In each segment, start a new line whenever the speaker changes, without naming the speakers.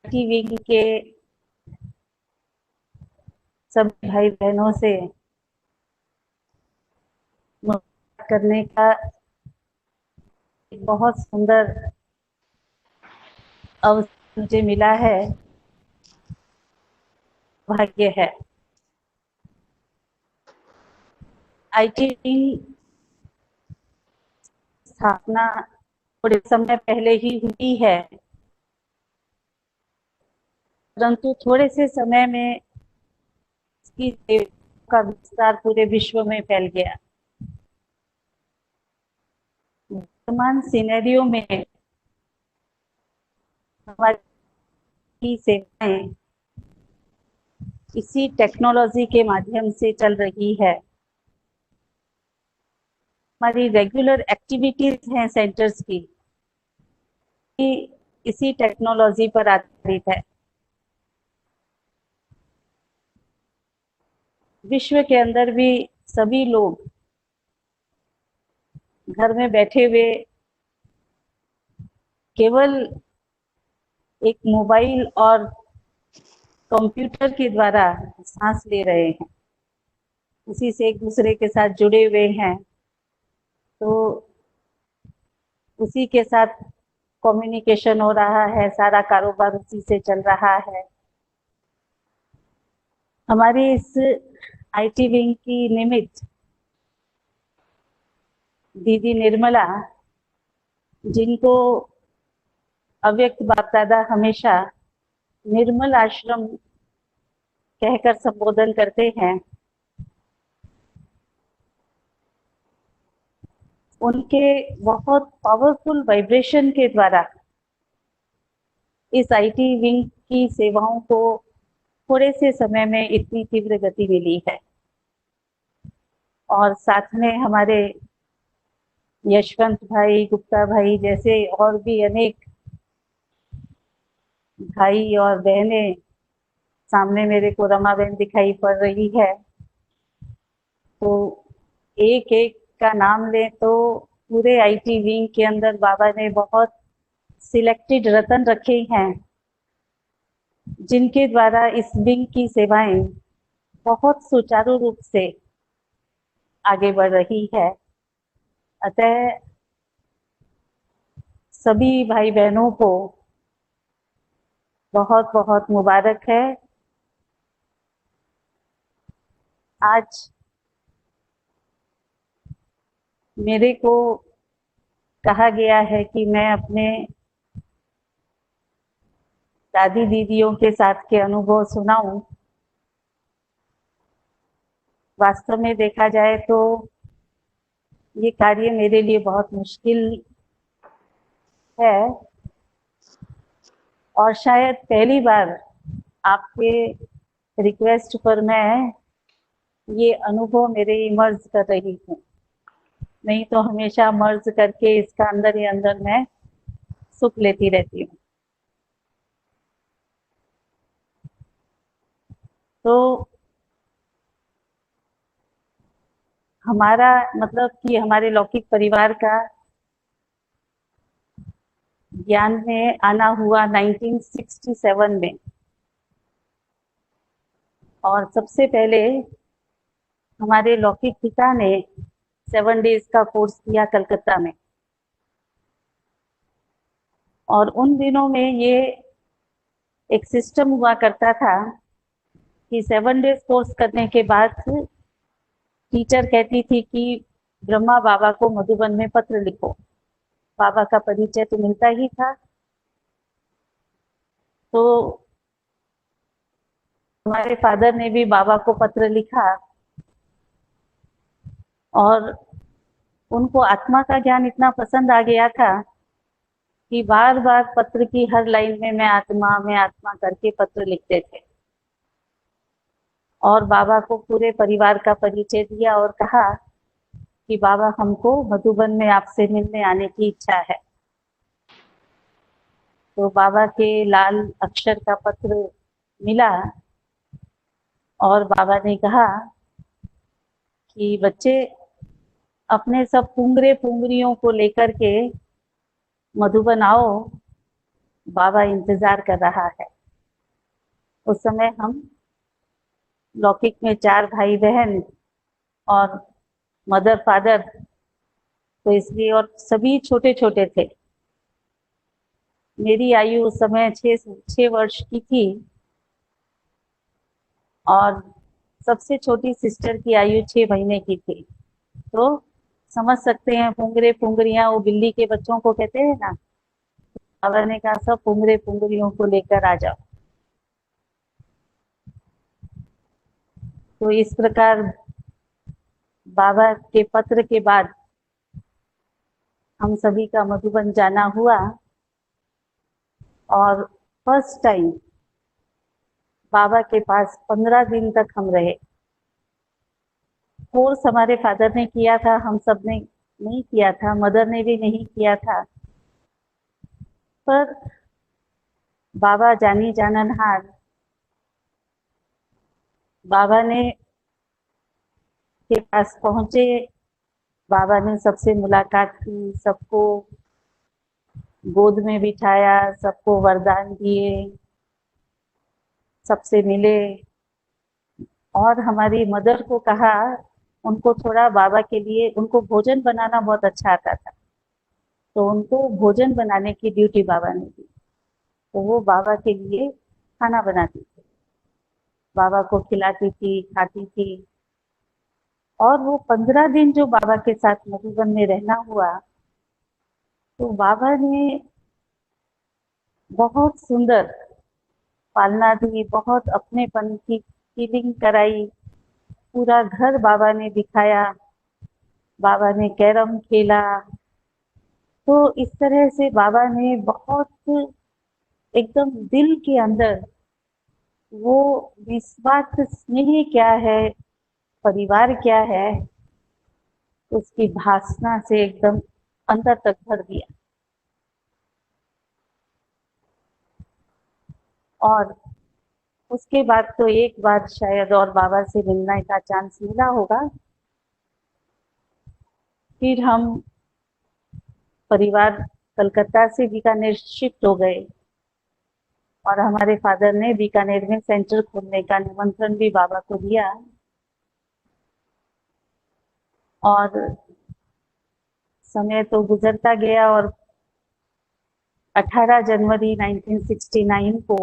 IT wing के सभी भाई बहनों से मुलाकात करने का एक बहुत सुंदर अवसर मुझे मिला है, भाग्य है। IT विंग स्थापना थोड़े समय पहले ही हुई है, परंतु थोड़े से समय में इसकी सेवा का विस्तार पूरे विश्व में फैल गया। वर्तमान सिनेरियो में हमारी सेवाएं इसी टेक्नोलॉजी के माध्यम से चल रही है। हमारी रेगुलर एक्टिविटीज हैं सेंटर्स की, इसी टेक्नोलॉजी पर आधारित है। विश्व के अंदर भी सभी लोग घर में बैठे हुए केवल एक मोबाइल और कंप्यूटर के द्वारा सांस ले रहे हैं, उसी से एक दूसरे के साथ जुड़े हुए हैं, तो उसी के साथ कम्युनिकेशन हो रहा है, सारा कारोबार उसी से चल रहा है। हमारी इस IT विंग की निमित्त दीदी निर्मला, जिनको अव्यक्त बाप दादा हमेशा निर्मल आश्रम कहकर संबोधन करते हैं, उनके बहुत पावरफुल वाइब्रेशन के द्वारा इस IT विंग की सेवाओं को थोड़े से समय में इतनी तीव्र गति मिली है। और साथ में हमारे यशवंत भाई, गुप्ता भाई जैसे और भी अनेक भाई और बहनें, सामने मेरे को रमा बहन दिखाई पड़ रही है, तो एक एक का नाम लें तो पूरे IT विंग के अंदर बाबा ने बहुत सिलेक्टेड रतन रखे हैं, जिनके द्वारा इस विंग की सेवाएं बहुत सुचारू रूप से आगे बढ़ रही है। अतः सभी भाई बहनों को बहुत बहुत मुबारक है। आज मेरे को कहा गया है कि मैं अपने दादी दीदियों के साथ के अनुभव सुनाऊं। वास्तव में देखा जाए तो ये कार्य मेरे लिए बहुत मुश्किल है, और शायद पहली बार आपके रिक्वेस्ट पर मैं ये अनुभव मेरे इमर्ज कर रही हूँ। नहीं तो हमेशा मर्ज करके इसका अंदर ही अंदर मैं सुख लेती रहती हूँ। तो हमारा मतलब कि हमारे लौकिक परिवार का ज्ञान में आना हुआ 1967 में, और सबसे पहले हमारे लौकिक पिता ने 7 डेज का कोर्स किया कलकत्ता में। और उन दिनों में ये एक सिस्टम हुआ करता था कि 7 डेज कोर्स करने के बाद टीचर कहती थी कि ब्रह्मा बाबा को मधुबन में पत्र लिखो। बाबा का परिचय तो मिलता ही था, तो हमारे फादर ने भी बाबा को पत्र लिखा, और उनको आत्मा का ज्ञान इतना पसंद आ गया था कि बार बार पत्र की हर लाइन में मैं आत्मा करके पत्र लिखते थे, और बाबा को पूरे परिवार का परिचय दिया और कहा कि बाबा, हमको मधुबन में आपसे मिलने आने की इच्छा है। तो बाबा के लाल अक्षर का पत्र मिला, और बाबा ने कहा कि बच्चे, अपने सब पुंगरे पुंगरियों को लेकर के मधुबन आओ, बाबा इंतजार कर रहा है। उस समय हम लौकिक में 4 भाई बहन और मदर फादर, तो इसलिए और सभी छोटे छोटे थे। मेरी आयु उस समय 6 वर्ष की थी और सबसे छोटी सिस्टर की आयु 6 महीने की थी। तो समझ सकते हैं, पुंगरे पुंगरियां वो बिल्ली के बच्चों को कहते हैं ना, बाबा ने कहा सब पुंगरे पुंगरियों को लेकर आ जाओ। तो इस प्रकार बाबा के पत्र के बाद हम सभी का मधुबन जाना हुआ और फर्स्ट टाइम बाबा के पास 15 दिन तक हम रहे। कोर्स हमारे फादर ने किया था, हम सब ने नहीं किया था, मदर ने भी नहीं किया था, पर बाबा जानी जाननहार, बाबा ने के पास पहुंचे, बाबा ने सबसे मुलाकात की, सबको गोद में बिठाया, सबको वरदान दिए, सबसे मिले और हमारी मदर को कहा, उनको थोड़ा बाबा के लिए, उनको भोजन बनाना बहुत अच्छा आता था, तो उनको भोजन बनाने की ड्यूटी बाबा ने दी। तो वो बाबा के लिए खाना बनाती थी, बाबा को खिलाती थी, खाती थी। और वो 15 दिन जो बाबा के साथ मधुबन में रहना हुआ, तो बाबा ने बहुत सुंदर पालना दी, बहुत अपनेपन की फीलिंग कराई, पूरा घर बाबा ने दिखाया, बाबा ने कैरम खेला। तो इस तरह से बाबा ने बहुत एकदम दिल के अंदर वो निस्वार्थ स्नेह क्या है, परिवार क्या है, उसकी भासना से एकदम अंदर तक भर दिया। और उसके बाद तो एक बार शायद और बाबा से मिलने का चांस मिला होगा। फिर हम परिवार कलकत्ता से बीकानेर शिफ्ट हो गए और हमारे फादर ने बीकानेर में सेंटर खोलने का निमंत्रण भी बाबा को दिया। और समय तो गुजरता गया और 18 जनवरी 1969 को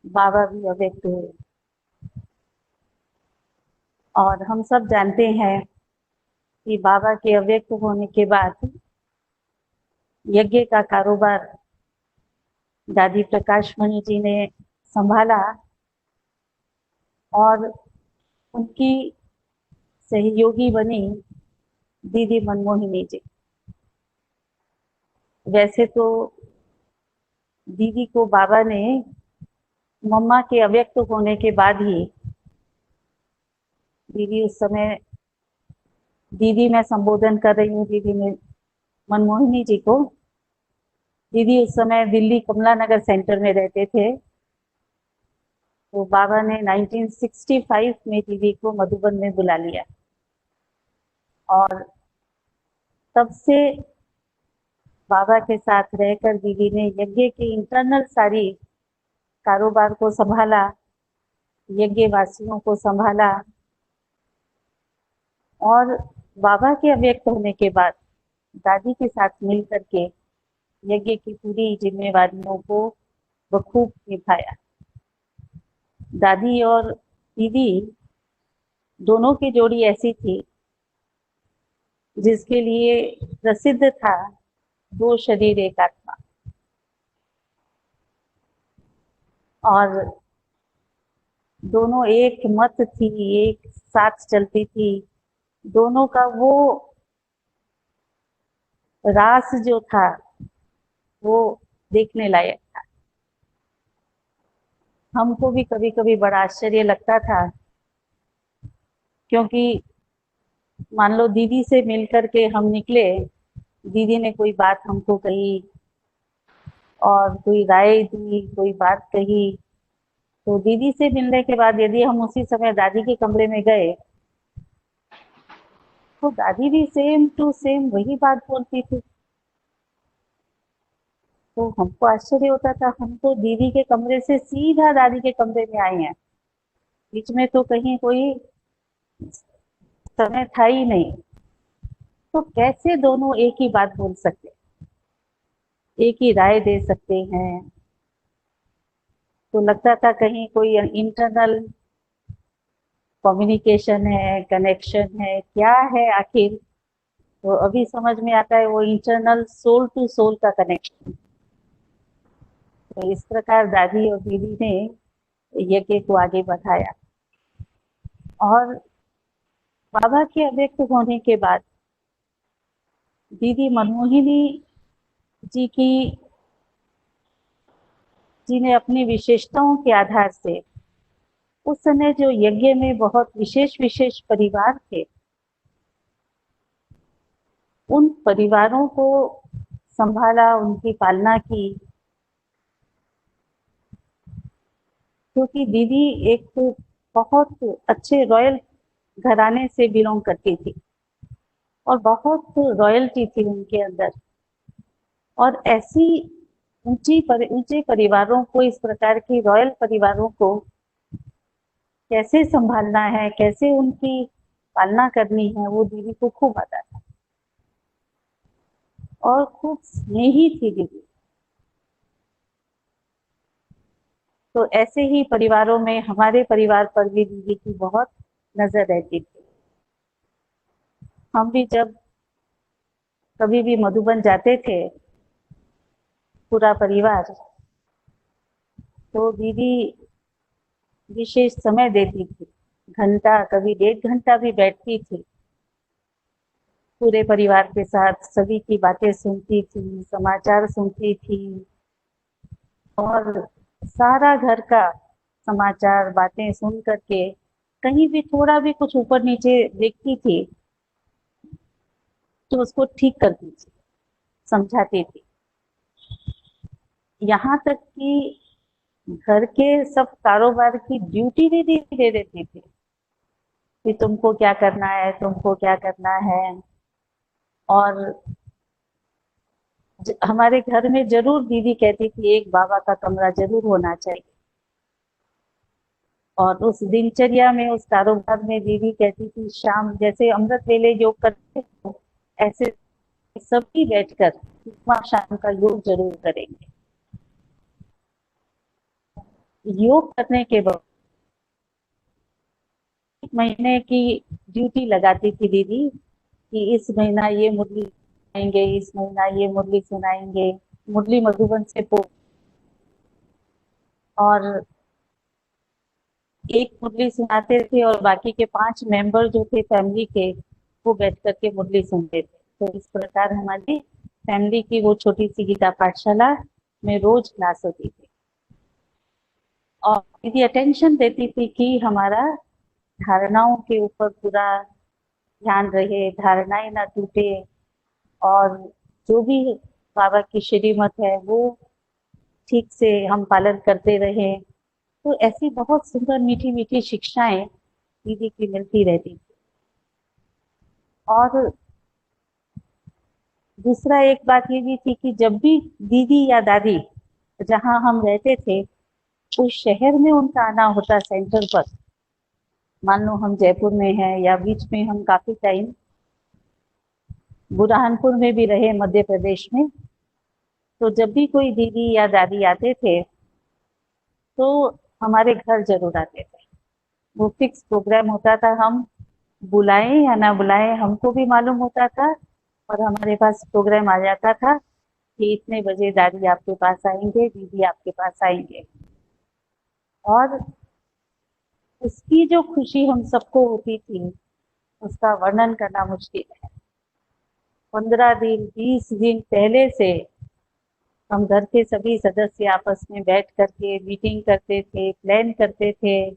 बाबा भी अव्यक्त हुए। और हम सब जानते हैं कि बाबा के अव्यक्त होने के बाद यज्ञ का कारोबार दादी प्रकाश मणि जी ने संभाला और उनकी सहयोगी बनी दीदी मनमोहिनी जी। वैसे तो दीदी को बाबा ने मम्मा के अव्यक्त होने के बाद ही, दीदी उस समय, दीदी मैं संबोधन कर रही हूँ दीदी ने मनमोहिनी जी को, दीदी उस समय दिल्ली कमला नगर सेंटर में रहते थे। तो बाबा ने 1965 में दीदी को मधुबन में बुला लिया और तब से बाबा के साथ रहकर दीदी ने यज्ञ के इंटरनल सारी कारोबार को संभाला, यज्ञ वासियों को संभाला। और बाबा के अव्यक्त होने के बाद दादी के साथ मिल करके यज्ञ की पूरी जिम्मेवारियों को बखूब निभाया। दादी और दीदी दोनों की जोड़ी ऐसी थी जिसके लिए प्रसिद्ध था, दो शरीर एक आत्मा। और दोनों एक मत थी, एक साथ चलती थी। दोनों का वो रास जो था वो देखने लायक था। हमको भी कभी कभी बड़ा आश्चर्य लगता था, क्योंकि मान लो दीदी से मिल करके हम निकले, दीदी ने कोई बात हमको कही और कोई राय दी, कोई बात कही, तो दीदी से मिलने के बाद यदि हम उसी समय दादी के कमरे में गए तो दादी भी सेम टू सेम वही बात बोलती थी। तो हमको आश्चर्य होता था, हम तो दीदी के कमरे से सीधा दादी के कमरे में आए हैं, बीच में तो कहीं कोई समय था ही नहीं। तो कैसे दोनों एक ही बात बोल सकते, एक ही राय दे सकते हैं? तो लगता था कहीं कोई इंटरनल कम्युनिकेशन है, कनेक्शन है, क्या है आखिर? तो अभी समझ में आता है, वो इंटरनल सोल टू सोल का कनेक्शन। तो इस प्रकार दादी और दीदी ने यज्ञ को आगे बढ़ाया। और बाबा के अव्यक्त होने के बाद दीदी मनमोहिनी जी ने अपनी विशेषताओं के आधार से उस समय जो यज्ञ में बहुत विशेष विशेष परिवार थे, उन परिवारों को संभाला, उनकी पालना की। क्योंकि दीदी एक बहुत अच्छे रॉयल घराने से बिलोंग करती थी और बहुत रॉयल्टी थी उनके अंदर। और ऐसी ऊंचे परिवारों को, इस प्रकार की रॉयल परिवारों को कैसे संभालना है, कैसे उनकी पालना करनी है, वो दीदी को खूब आता था। और खूब स्नेही थी दीदी। तो ऐसे ही परिवारों में हमारे परिवार पर भी दीदी की बहुत नजर रहती थी। हम भी जब कभी भी मधुबन जाते थे, पूरा परिवार, तो दीदी विशेष समय देती थी। घंटा, कभी 1.5 घंटा भी बैठती थी, पूरे परिवार के साथ सभी की बातें सुनती थी, समाचार सुनती थी। और सारा घर का समाचार बातें सुन करके कहीं भी थोड़ा भी कुछ ऊपर नीचे देखती थी तो उसको ठीक करती थी, समझाती थी। यहाँ तक कि घर के सब कारोबार की ड्यूटी भी दे देती थी कि तुमको क्या करना है, तुमको क्या करना है। और हमारे घर में जरूर दीदी कहती थी एक बाबा का कमरा जरूर होना चाहिए। और उस दिनचर्या में, उस कारोबार में दीदी कहती थी शाम जैसे अमृत वेले योग करते हो, ऐसे सभी बैठकर सुबह शाम का योग जरूर करेंगे। योग करने के बाद 1 महीने की ड्यूटी लगाती थी दीदी कि इस महीना ये मुरली सुनाएंगे, इस महीना ये मुरली सुनाएंगे। मुरली मधुबन से और एक मुरली सुनाते थे और बाकी के 5 मेंबर जो थे फैमिली के, वो बैठ करके मुरली सुनते थे। तो इस प्रकार हमारी फैमिली की वो छोटी सी गीता पाठशाला में रोज क्लास होती थी। और दीदी अटेंशन देती थी कि हमारा धारणाओं के ऊपर पूरा ध्यान रहे, धारणाएं ना टूटे, और जो भी बाबा की श्रीमत है वो ठीक से हम पालन करते रहे। तो ऐसी बहुत सुंदर मीठी मीठी शिक्षाएं दीदी की मिलती रहती थी। और दूसरा एक बात ये भी थी कि जब भी दीदी या दादी जहाँ हम रहते थे उस शहर में उनका आना होता सेंटर पर, मान लो हम जयपुर में हैं या बीच में हम काफी टाइम बुरहानपुर में भी रहे मध्य प्रदेश में, तो जब भी कोई दीदी या दादी आते थे तो हमारे घर जरूर आते थे। वो फिक्स प्रोग्राम होता था, हम बुलाएं या ना बुलाएं हमको भी मालूम होता था। और हमारे पास प्रोग्राम आ जाता था कि इतने बजे दादी आपके पास आएंगे, दीदी आपके पास आएंगे। और उसकी जो खुशी हम सबको होती थी उसका वर्णन करना मुश्किल है। 15 दिन 20 दिन पहले से हम घर के सभी सदस्य आपस में बैठ करके मीटिंग करते थे, प्लान करते थे।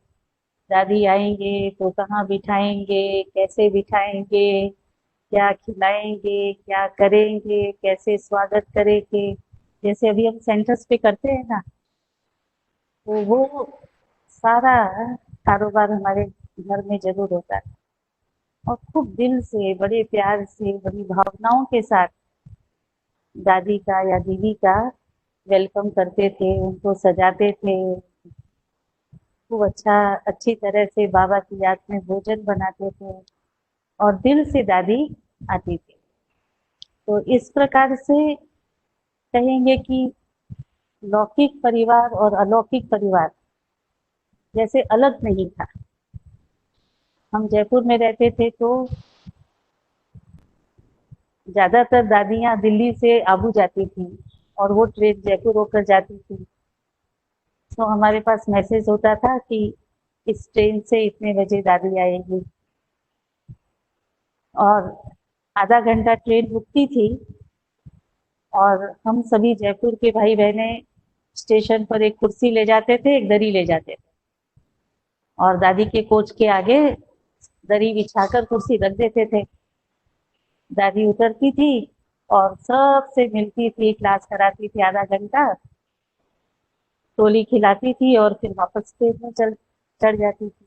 दादी आएंगे तो कहाँ बिठाएंगे, कैसे बिठाएंगे, क्या खिलाएंगे, क्या करेंगे, कैसे स्वागत करेंगे, जैसे अभी हम सेंटर्स पे करते हैं ना, तो वो सारा कारोबार हमारे घर में जरूर होता है। और खूब दिल से, बड़े प्यार से, बड़ी भावनाओं के साथ दादी का या दीदी का वेलकम करते थे, उनको सजाते थे, खूब अच्छी तरह से बाबा की याद में भोजन बनाते थे और दिल से दादी आती थी। तो इस प्रकार से कहेंगे कि लौकिक परिवार और अलौकिक परिवार जैसे अलग नहीं था। हम जयपुर में रहते थे तो ज्यादातर दादियां दिल्ली से आबू जाती थी और वो ट्रेन जयपुर होकर जाती थी। तो हमारे पास मैसेज होता था कि इस ट्रेन से इतने बजे दादी आएगी और आधा घंटा ट्रेन रुकती थी और हम सभी जयपुर के भाई बहने स्टेशन पर एक कुर्सी ले जाते थे, एक दरी ले जाते थे और दादी के कोच के आगे दरी बिछाकर कुर्सी रख देते थे। दादी उतरती थी और सबसे मिलती थी, क्लास कराती थी आधा घंटा, टोली खिलाती थी और फिर वापस ट्रेन में चढ़ जाती थी।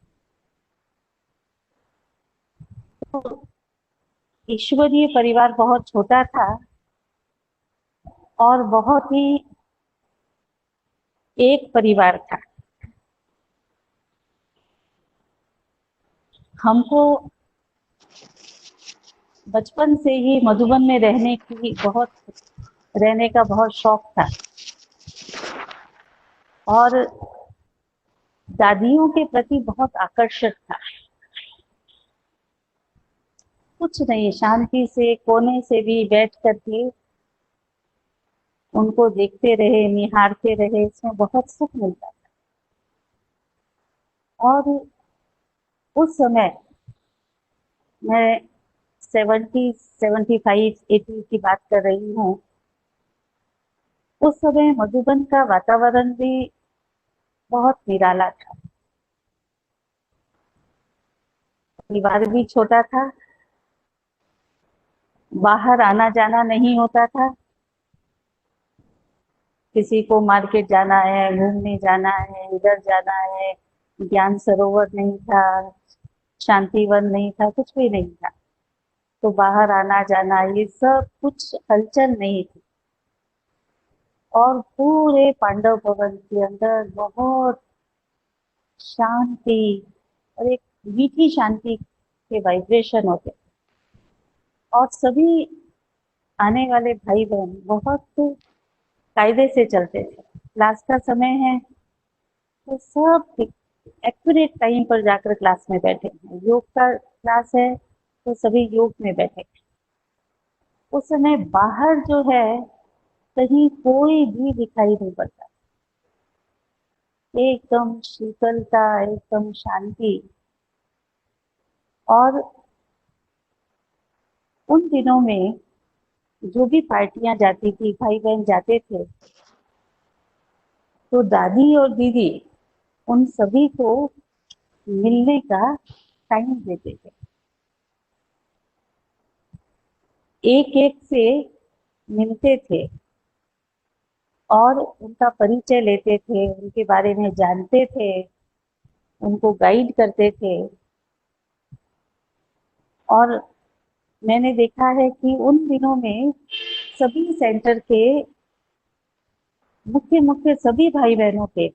तो ईश्वरीय परिवार बहुत छोटा था और बहुत ही एक परिवार था। हमको बचपन से ही मधुबन में रहने का बहुत शौक था और दादियों के प्रति बहुत आकर्षक था। कुछ नहीं, शांति से कोने से भी बैठ करके उनको देखते रहे, निहारते रहे, इसमें बहुत सुख मिलता था। और उस समय मैं 75 80 की बात कर रही हूँ। उस समय मधुबन का वातावरण भी बहुत निराला था, परिवार भी छोटा था, बाहर आना जाना नहीं होता था। किसी को मार्केट जाना है, घूमने जाना है, इधर जाना है, ज्ञान सरोवर नहीं था, शांतिवन नहीं था, कुछ भी नहीं था। तो बाहर आना जाना ये सब कुछ हलचल नहीं थी और पूरे पांडव भवन के अंदर बहुत शांति और एक मीठी शांति के वाइब्रेशन होते और सभी आने वाले भाई बहन बहुत कायदे से चलते थे। क्लास का समय है तो सब एक्यूरेट टाइम पर जाकर क्लास में बैठे हैं। योग का क्लास है तो सभी योग में बैठे। उस समय बाहर जो है कहीं कोई भी दिखाई नहीं पड़ता, एकदम शीतलता, एकदम शांति। और उन दिनों में जो भी पार्टियां जाती थी, भाई बहन जाते थे, तो दादी और दीदी उन सभी को मिलने का टाइम देते थे, एक एक से मिलते थे और उनका परिचय लेते थे, उनके बारे में जानते थे, उनको गाइड करते थे। और मैंने देखा है कि उन दिनों में सभी सेंटर के मुख्य मुख्य सभी भाई बहनों के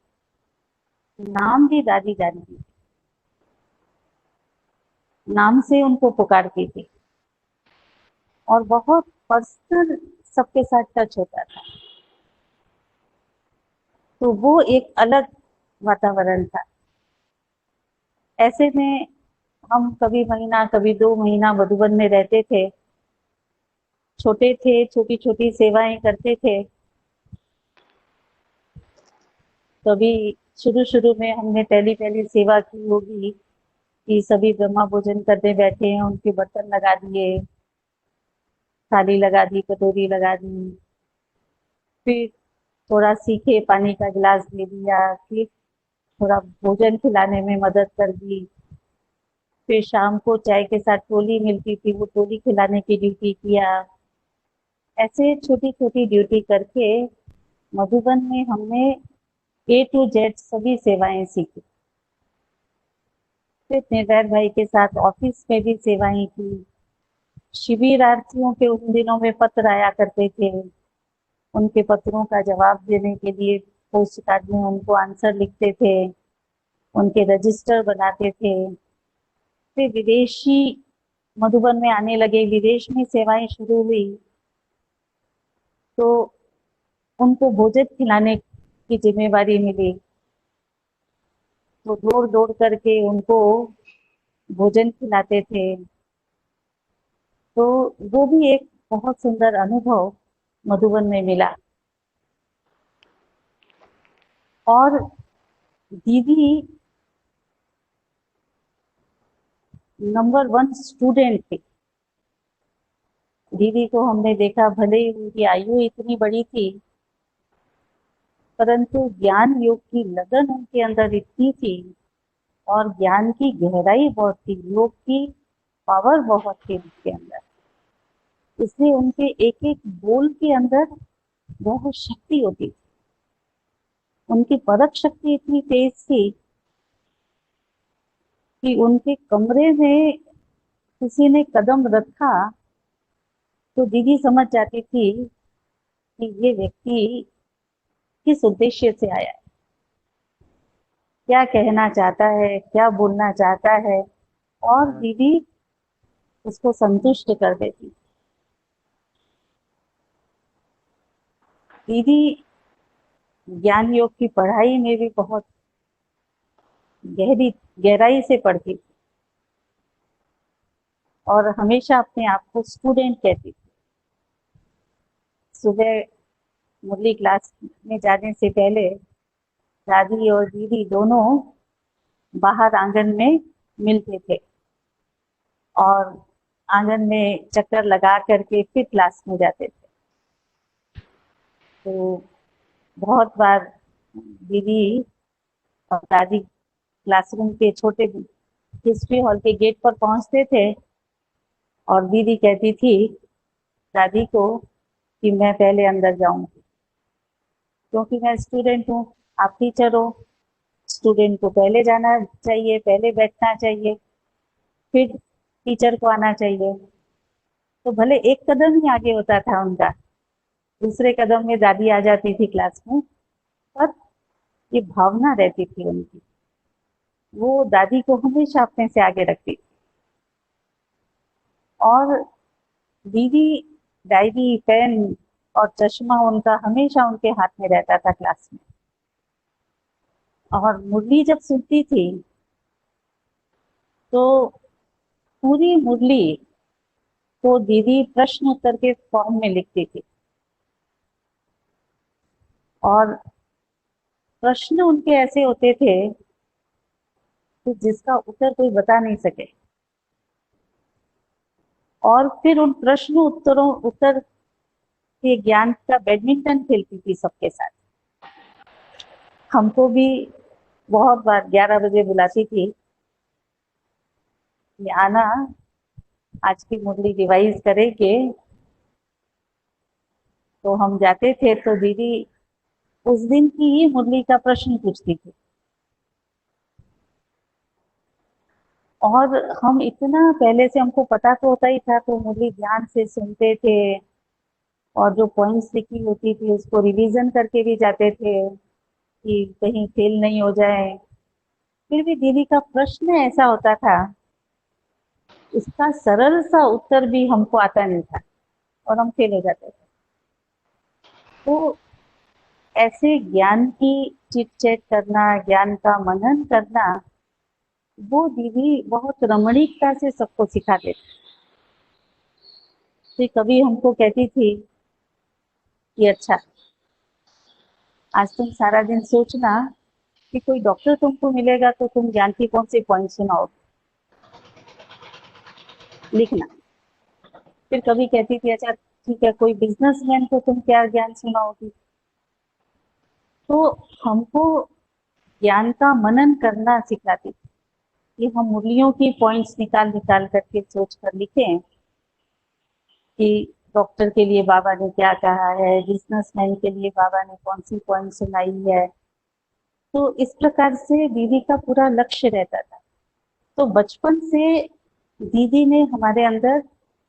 नाम भी दादी जानती थी, नाम से उनको पुकारती थी और बहुत पर्सनल सबके साथ टच होता था। तो वो एक अलग वातावरण था। ऐसे में हम कभी महीना कभी 2 महीना मधुबन में रहते थे, छोटे थे, छोटी छोटी सेवाएं करते थे। कभी शुरू शुरू में हमने पहली पहली सेवा की होगी कि सभी ब्रह्मा भोजन करने बैठे हैं, उनके बर्तन लगा दिए, थाली लगा दी, कटोरी लगा दी, फिर थोड़ा सीखे पानी का गिलास दे दिया, फिर थोड़ा भोजन खिलाने में मदद कर दी, फिर शाम को चाय के साथ टोली मिलती थी, वो टोली खिलाने की ड्यूटी किया। ऐसे छोटी छोटी ड्यूटी करके मधुबन में हमने ए टू जेड सभी सेवाएं सीखी। फिर निर्वैर भाई के साथ ऑफिस में भी सेवाएं की। शिविरार्थियों के उन दिनों में पत्र आया करते थे उनके पत्रों का जवाब देने के लिए पोस्ट कार्ड में उनको आंसर लिखते थे, उनके रजिस्टर बनाते थे। फिर विदेशी मधुबन में आने लगे, विदेश में सेवाएं शुरू हुई, तो उनको भोजन खिलाने की जिम्मेवारी मिली। तो दौड़ दौड़ करके उनको भोजन खिलाते थे। तो वो भी एक बहुत सुंदर अनुभव मधुबन में मिला। और दीदी नंबर 1 स्टूडेंट थी। दीदी को हमने देखा, भले ही उनकी आयु इतनी बड़ी थी, परंतु ज्ञान योग की लगन उनके अंदर इतनी थी और ज्ञान की गहराई बहुत थी, योग की पावर बहुत थी उनके अंदर। इसलिए उनके एक एक बोल के अंदर बहुत शक्ति होती थी। उनकी परख शक्ति इतनी तेज थी कि उनके कमरे में किसी ने कदम रखा तो दीदी समझ जाती थी कि ये व्यक्ति किस उद्देश्य से आया है, क्या कहना चाहता है, क्या बोलना चाहता है, और दीदी उसको संतुष्ट कर देती। दीदी ज्ञान योग की पढ़ाई में भी बहुत गहराई से पढ़ती थी और हमेशा अपने आप को स्टूडेंट कहती थी। सुबह मुरली क्लास में जाने से पहले दादी और दीदी दोनों बाहर आंगन में मिलते थे और आंगन में चक्कर लगा करके फिर क्लास में जाते थे। तो बहुत बार दीदी और दादी क्लासरूम के छोटे हिस्ट्री हॉल के गेट पर पहुंचते थे और दीदी कहती थी दादी को कि मैं पहले अंदर जाऊंगी, क्योंकि मैं स्टूडेंट हूँ, आप टीचर हो, स्टूडेंट को पहले जाना चाहिए, पहले बैठना चाहिए, फिर टीचर को आना चाहिए। तो भले एक कदम ही आगे होता था उनका, दूसरे कदम में दादी आ जाती थी क्लास में, पर ये भावना रहती थी उनकी, वो दादी को हमेशा अपने से आगे रखती थी। और दीदी डायरी, पेन और चश्मा उनका हमेशा उनके हाथ में रहता था क्लास में। और मुरली जब सुनती थी तो पूरी मुरली को दीदी प्रश्न उत्तर के फॉर्म में लिखती थी और प्रश्न उनके ऐसे होते थे कि जिसका उत्तर कोई बता नहीं सके। और फिर उन प्रश्न उत्तर के ज्ञान का बैडमिंटन खेलती थी सबके साथ। हमको भी बहुत बार 11 बजे बुलाती थी कि आना, आज की मुरली रिवाइज करेंगे। तो हम जाते थे तो दीदी उस दिन की ही मुरली का प्रश्न पूछती थी और हम इतना पहले से हमको पता तो होता ही था, तो मुरली ध्यान से सुनते थे और जो पॉइंट्स लिखी होती थी उसको रिवीजन करके भी जाते थे कि कहीं फेल नहीं हो जाए। फिर भी दीदी का प्रश्न ऐसा होता था, उसका सरल सा उत्तर भी हमको आता नहीं था और हम फेल हो जाते थे। तो ऐसे ज्ञान की चिट चैट करना, ज्ञान का मनन करना, वो दीदी बहुत रमणीकता से सबको सिखाते थे। तो कभी हमको कहती थी कि अच्छा, आज तुम सारा दिन सोचना कि कोई डॉक्टर तुमको मिलेगा तो तुम ज्ञान की कौन सी पॉइंट सुनाओगे, लिखना। फिर कभी कहती थी अच्छा ठीक है, कोई बिजनेसमैन को तुम क्या ज्ञान सुनाओगी। तो हमको ज्ञान का मनन करना सिखाती थी कि हम मुरलियों की पॉइंट्स निकाल निकाल करके सोच कर लिखें कि डॉक्टर के लिए बाबा ने क्या कहा है, बिजनेसमैन के लिए बाबा ने कौन सी पॉइंट सुनाई है। तो इस प्रकार से दीदी का पूरा लक्ष्य रहता था। तो बचपन से दीदी ने हमारे अंदर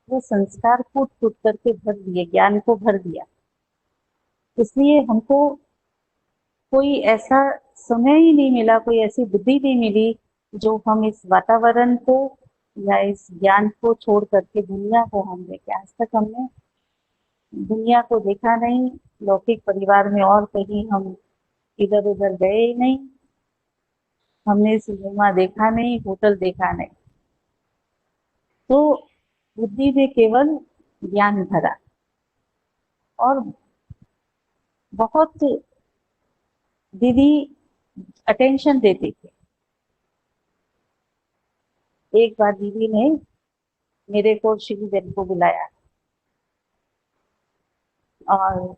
वो संस्कार कूट कूट करके भर दिए, ज्ञान को भर दिया। इसलिए हमको कोई ऐसा समय ही नहीं मिला, कोई ऐसी बुद्धि नहीं मिली जो हम इस वातावरण को या इस ज्ञान को छोड़ करके दुनिया को हम देखें। आज तक हमने दुनिया को देखा नहीं, लौकिक परिवार में और कहीं हम इधर उधर गए ही नहीं, हमने सिनेमा देखा नहीं, होटल देखा नहीं। तो बुद्धि में केवल ज्ञान भरा और बहुत दीदी अटेंशन देती थी। एक बार दीदी ने मेरे को श्री जैन को बुलाया और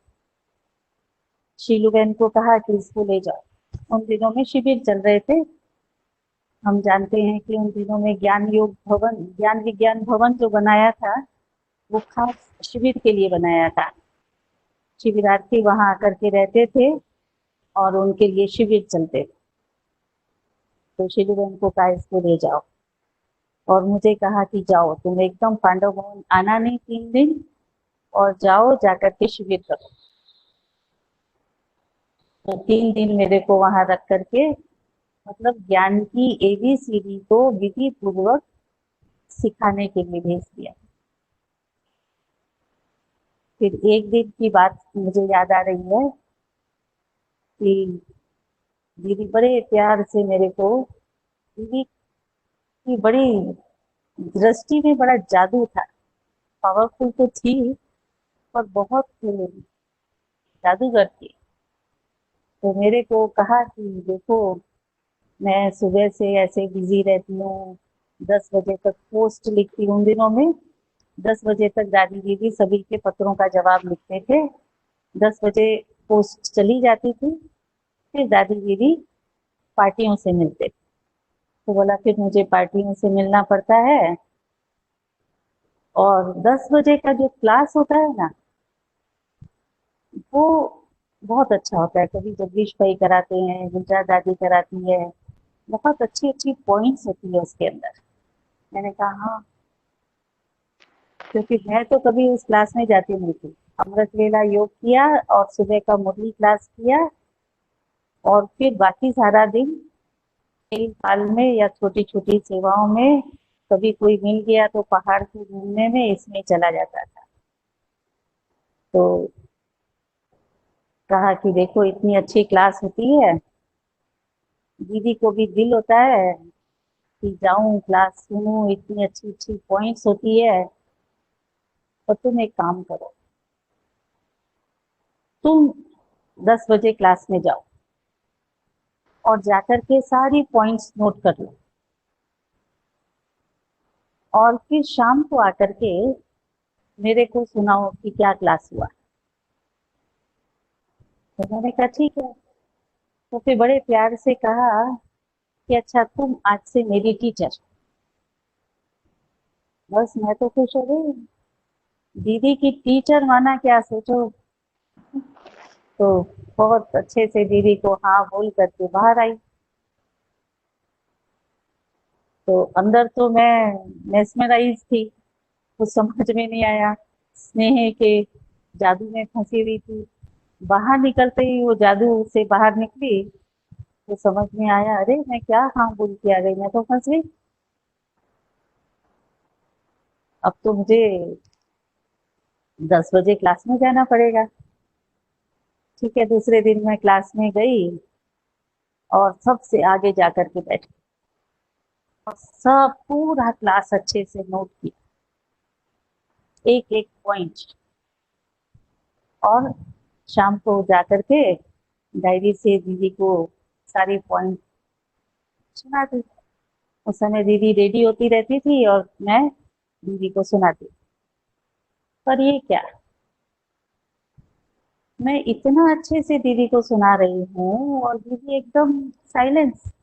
शीलू बहन को कहा कि इसको ले जाओ। उन दिनों में शिविर चल रहे थे। हम जानते हैं कि उन दिनों में ज्ञान योग भवन, ज्ञान विज्ञान भवन जो बनाया था वो खास शिविर के लिए बनाया था। शिविरार्थी वहां आकर के रहते थे और उनके लिए शिविर चलते थे। तो शीलू बहन को कहा इसको ले जाओ और मुझे कहा कि जाओ तुम एकदम पांडव भवन आना नहीं 3 दिन, और जाओ जाकर के शिविर करो। तो 3 दिन मेरे को वहां रख करके मतलब ज्ञान की एबीसीडी को विधि पूर्वक सिखाने के लिए भेज दिया। फिर एक दिन की बात मुझे याद आ रही है कि दीदी बड़े प्यार से मेरे को, दीदी की बड़ी दृष्टि में बड़ा जादू था। पावरफुल तो थी पर बहुत जादूगर थी। तो मेरे को कहा कि देखो मैं सुबह से ऐसे बिजी रहती हूँ, 10 बजे तक पोस्ट लिखती हूँ। उन दिनों में 10 बजे तक दादी दीदी सभी के पत्रों का जवाब लिखते थे। 10 बजे पोस्ट चली जाती थी, फिर दादी दीदी पार्टियों से मिलते थे। तो बोला फिर मुझे पार्टियों से मिलना पड़ता है। और 10 बजे का जो क्लास होता है ना वो बहुत अच्छा होता है। कभी जगदीश भाई कराते हैं, गुजरा दादी कराती है, बहुत अच्छी अच्छी पॉइंट्स होती है उसके अंदर। मैंने कहा हाँ, क्योंकि मैं तो कभी उस क्लास में जाती नहीं थी। अमृत वेला योग किया और सुबह का मुरली क्लास किया और फिर बाकी सारा दिन खेल काल में या छोटी छोटी सेवाओं में, कभी कोई मिल गया तो पहाड़ को घूमने में, इसमें चला जाता था। तो कहा कि देखो इतनी अच्छी क्लास होती है, दीदी को भी दिल होता है कि जाऊं क्लास सुनूं, इतनी अच्छी अच्छी पॉइंट्स होती है। और तुम एक काम करो, तुम 10 बजे क्लास में जाओ और जाकर के सारी पॉइंट्स नोट कर लो और फिर शाम को आकर के मेरे को सुनाओ कि क्या क्लास हुआ। तो मैंने कहा ठीक है। तो फिर बड़े प्यार से कहा कि अच्छा तुम आज से मेरी टीचर। बस मैं तो खुश हो गई, दीदी की टीचर माना क्या सोचो। तो बहुत अच्छे से दीदी को हाँ बोल करके बाहर आई। तो अंदर तो मैं मेस्मराइज थी, कुछ समझ में नहीं आया, स्नेह के जादू में फंसी हुई थी। बाहर निकलते ही वो जादू से बाहर निकली तो समझ में आया, अरे मैं क्या हाँ बोल के आ गई, मैं तो फंस गई। अब तो मुझे 10 बजे क्लास में जाना पड़ेगा। ठीक है, दूसरे दिन मैं क्लास में गई और सबसे आगे जाकर के बैठी और सब पूरा क्लास अच्छे से नोट किया, एक एक पॉइंट। और शाम को जाकर के डायरी से दीदी को सारी पॉइंट सुना दी। उस समय दीदी रेडी होती रहती थी और मैं दीदी को सुनाती। पर ये क्या, मैं इतना अच्छे से दीदी को सुना रही हूँ और दीदी एकदम साइलेंस।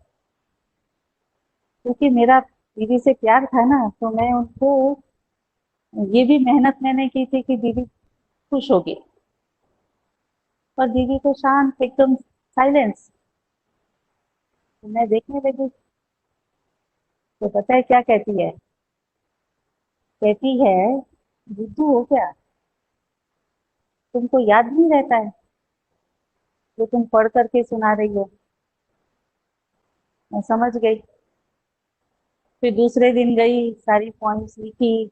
क्योंकि मेरा दीदी से प्यार था ना, तो मैं उनको, ये भी मेहनत मैंने की थी कि दीदी खुश होगी। पर दीदी तो शांत एकदम साइलेंस। तो मैं देखने लगी। तो पता है क्या कहती है? कहती है बुद्धू हो क्या, तुमको याद नहीं रहता है? जो तुम पढ़ करके सुना रही हो। मैं समझ गई। फिर दूसरे दिन गई, सारी पॉइंट्स लिखी,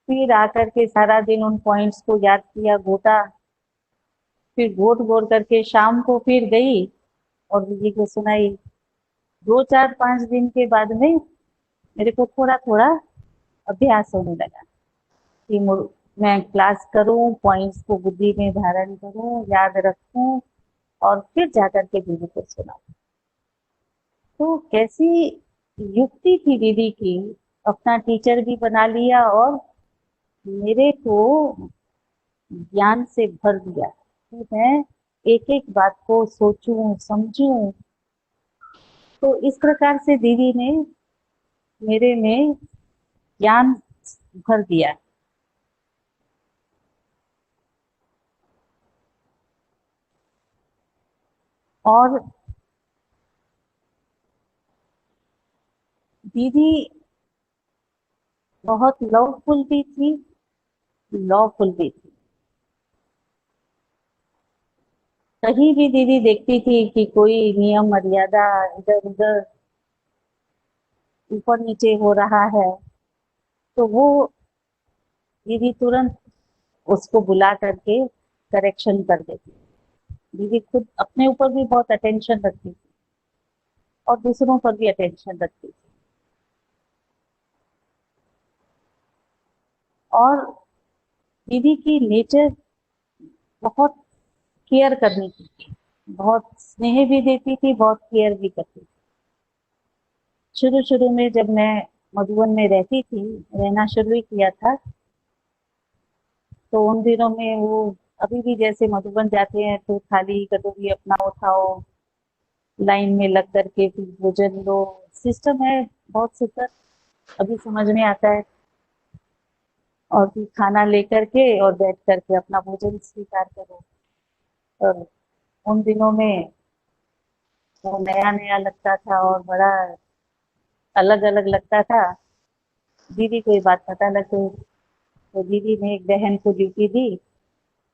फिर आकर के सारा दिन उन पॉइंट्स को याद किया, घोटा, फिर घोट घोट करके शाम को फिर गई और दीदी को सुनाई। 2 4 5 दिन के बाद में मेरे को थोड़ा थोड़ा अभ्यास होने लगा कि मैं क्लास करूं, पॉइंट्स को बुद्धि में धारण करूं, याद रखूं और फिर जाकर के दीदी को सुनाऊं। तो कैसी युक्ति थी दीदी की, अपना टीचर भी बना लिया और मेरे को ज्ञान से भर दिया कि मैं एक एक बात को सोचूं समझूं। तो इस प्रकार से दीदी ने मेरे में ज्ञान भर दिया। और दीदी बहुत लवफुल भी थी, लॉफुल भी थी। कहीं भी दीदी देखती थी कि कोई नियम मर्यादा इधर उधर ऊपर नीचे हो रहा है, तो वो दीदी तुरंत उसको बुला करके करेक्शन कर देती। दीदी खुद अपने ऊपर भी बहुत अटेंशन रखती थी और दूसरों पर भी अटेंशन रखती थी। और दीदी की नेचर बहुत केयर करने की थी, बहुत स्नेह भी देती थी, बहुत केयर भी करती थी। शुरू शुरू में जब मैं मधुबन में रहती थी, रहना शुरू ही किया था, तो उन दिनों में वो अभी भी जैसे मधुबन जाते हैं तो थाली कटोरी अपना उठाओ, लाइन में लग करके फिर भोजन लो, सिस्टम है बहुत सुंदर, अभी समझ में आता है। और फिर खाना लेकर के और बैठ करके अपना भोजन स्वीकार करो। और उन दिनों में वो नया नया लगता था और बड़ा अलग अलग लगता था। दीदी को ये बात पता लग गई, तो दीदी ने एक बहन को ड्यूटी दी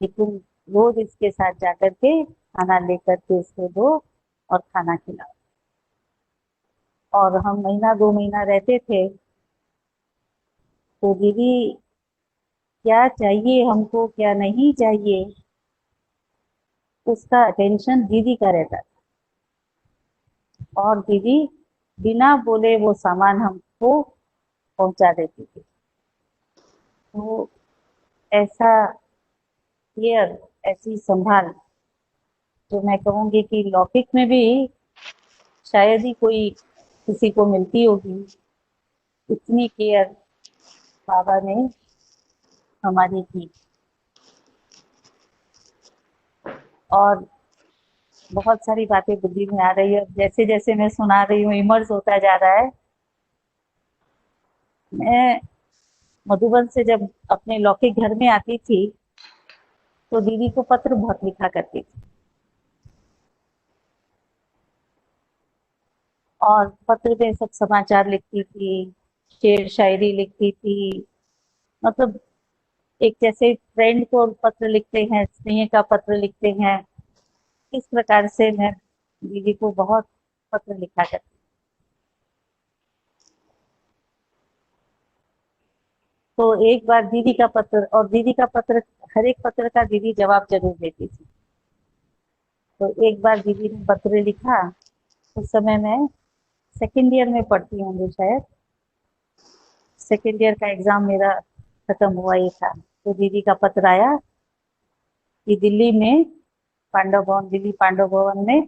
कि तुम रोज इसके साथ जाकर के खाना लेकर के इसको दो और खाना खिलाओ। और हम महीना 2 महीना रहते थे, तो दीदी क्या चाहिए हमको क्या नहीं चाहिए, उसका अटेंशन दीदी का रहता था। और दीदी बिना बोले वो सामान हमको पहुंचा देती थी। तो ऐसा केयर, ऐसी संभाल, जो मैं कहूँगी कि लौकिक में भी शायद ही कोई किसी को मिलती होगी। इतनी केयर बाबा ने हमारी की। और बहुत सारी बातें बुद्धि में आ रही है, जैसे जैसे मैं सुना रही हूँ इमर्स होता जा रहा है। मैं मधुबन से जब अपने लौकिक घर में आती थी, तो दीदी को पत्र बहुत लिखा करती थी और पत्र में सब समाचार लिखती थी, शेर शायरी लिखती थी। मतलब एक जैसे फ्रेंड को पत्र लिखते हैं, स्नेह का पत्र लिखते हैं, इस प्रकार से मैं दीदी को बहुत पत्र लिखा करती। तो एक बार दीदी का पत्र, और दीदी का पत्र, हर एक पत्र का दीदी जवाब जरूर देती थी। तो एक बार दीदी ने पत्र लिखा, उस समय मैं सेकेंड ईयर में पढ़ती होंगी शायद, सेकेंड ईयर का एग्जाम मेरा खत्म हुआ ही था। तो दीदी का पत्र आया कि दिल्ली में पांडव भवन, दिल्ली पांडव भवन में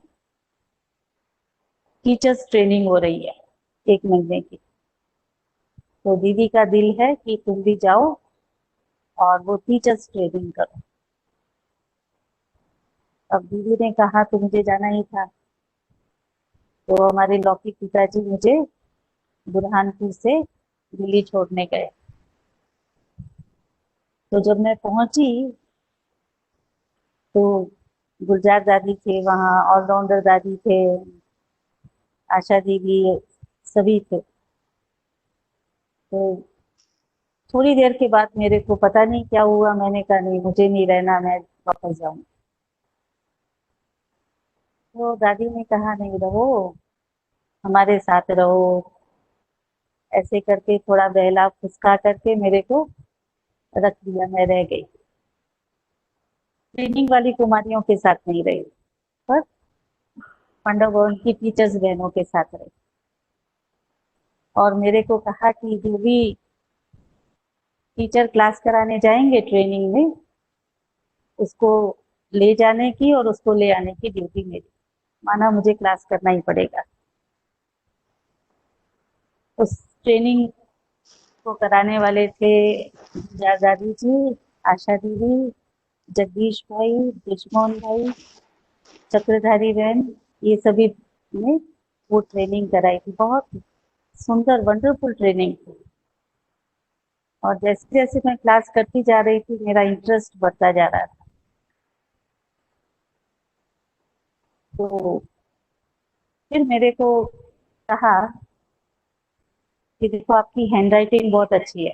टीचर्स ट्रेनिंग हो रही है 1 महीने की। तो दीदी का दिल है कि तुम भी जाओ और वो टीचर्स ट्रेनिंग करो। अब दीदी ने कहा तो मुझे जाना ही था। तो हमारे लौकिक पिताजी मुझे बुरहानपुर से दिल्ली छोड़ने गए। तो जब मैं पहुंची, तो गुलजार दादी थे वहाँ, ऑलराउंडर दादी थे, आशा दीदी, सभी थे। तो थोड़ी देर के बाद मेरे को पता नहीं क्या हुआ, मैंने कहा नहीं मुझे नहीं रहना, मैं वापस जाऊँ। तो दादी ने कहा नहीं रहो, हमारे साथ रहो। ऐसे करके थोड़ा बहला फुसका करके मेरे को रख दिया, मैं रह गई। ट्रेनिंग वाली कुमारियों के साथ नहीं रही, पर पांडव भवन की टीचर्स बहनों के साथ रही। और मेरे को कहा कि जो भी टीचर क्लास कराने जाएंगे ट्रेनिंग में, उसको ले जाने की और उसको ले आने की ड्यूटी मेरी। माना मुझे क्लास करना ही पड़ेगा। उस ट्रेनिंग को कराने वाले थे दादी जी, आशा दीदी, जगदीश भाई, ब्रिजमोहन भाई, चक्रधारी बहन, ये सभी ने वो ट्रेनिंग कराई थी। बहुत सुंदर वंडरफुल ट्रेनिंग थी। और जैसे जैसे मैं क्लास करती जा रही थी, मेरा इंटरेस्ट बढ़ता जा रहा था। तो फिर मेरे को कहा कि देखो, आपकी हैंडराइटिंग बहुत अच्छी है,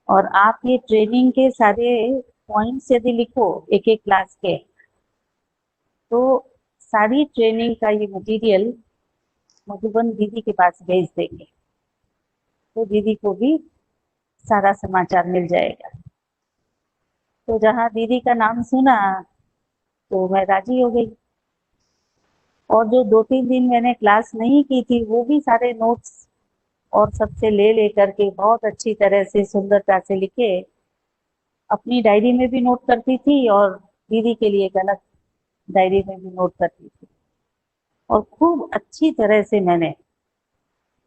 और आप ये ट्रेनिंग के सारे पॉइंट्स यदि लिखो एक एक क्लास के, तो सारी ट्रेनिंग का ये मटेरियल मधुबन दीदी के पास भेज देंगे, तो दीदी को भी सारा समाचार मिल जाएगा। तो जहाँ दीदी का नाम सुना, तो मैं राजी हो गई। और जो 2-3 दिन मैंने क्लास नहीं की थी, वो भी सारे नोट्स और सबसे ले लेकर के बहुत अच्छी तरह से सुंदरता से लिखे अपनी डायरी में भी नोट करती थी, और दीदी के लिए एक अलग डायरी में भी नोट करती थी। और खूब अच्छी तरह से मैंने,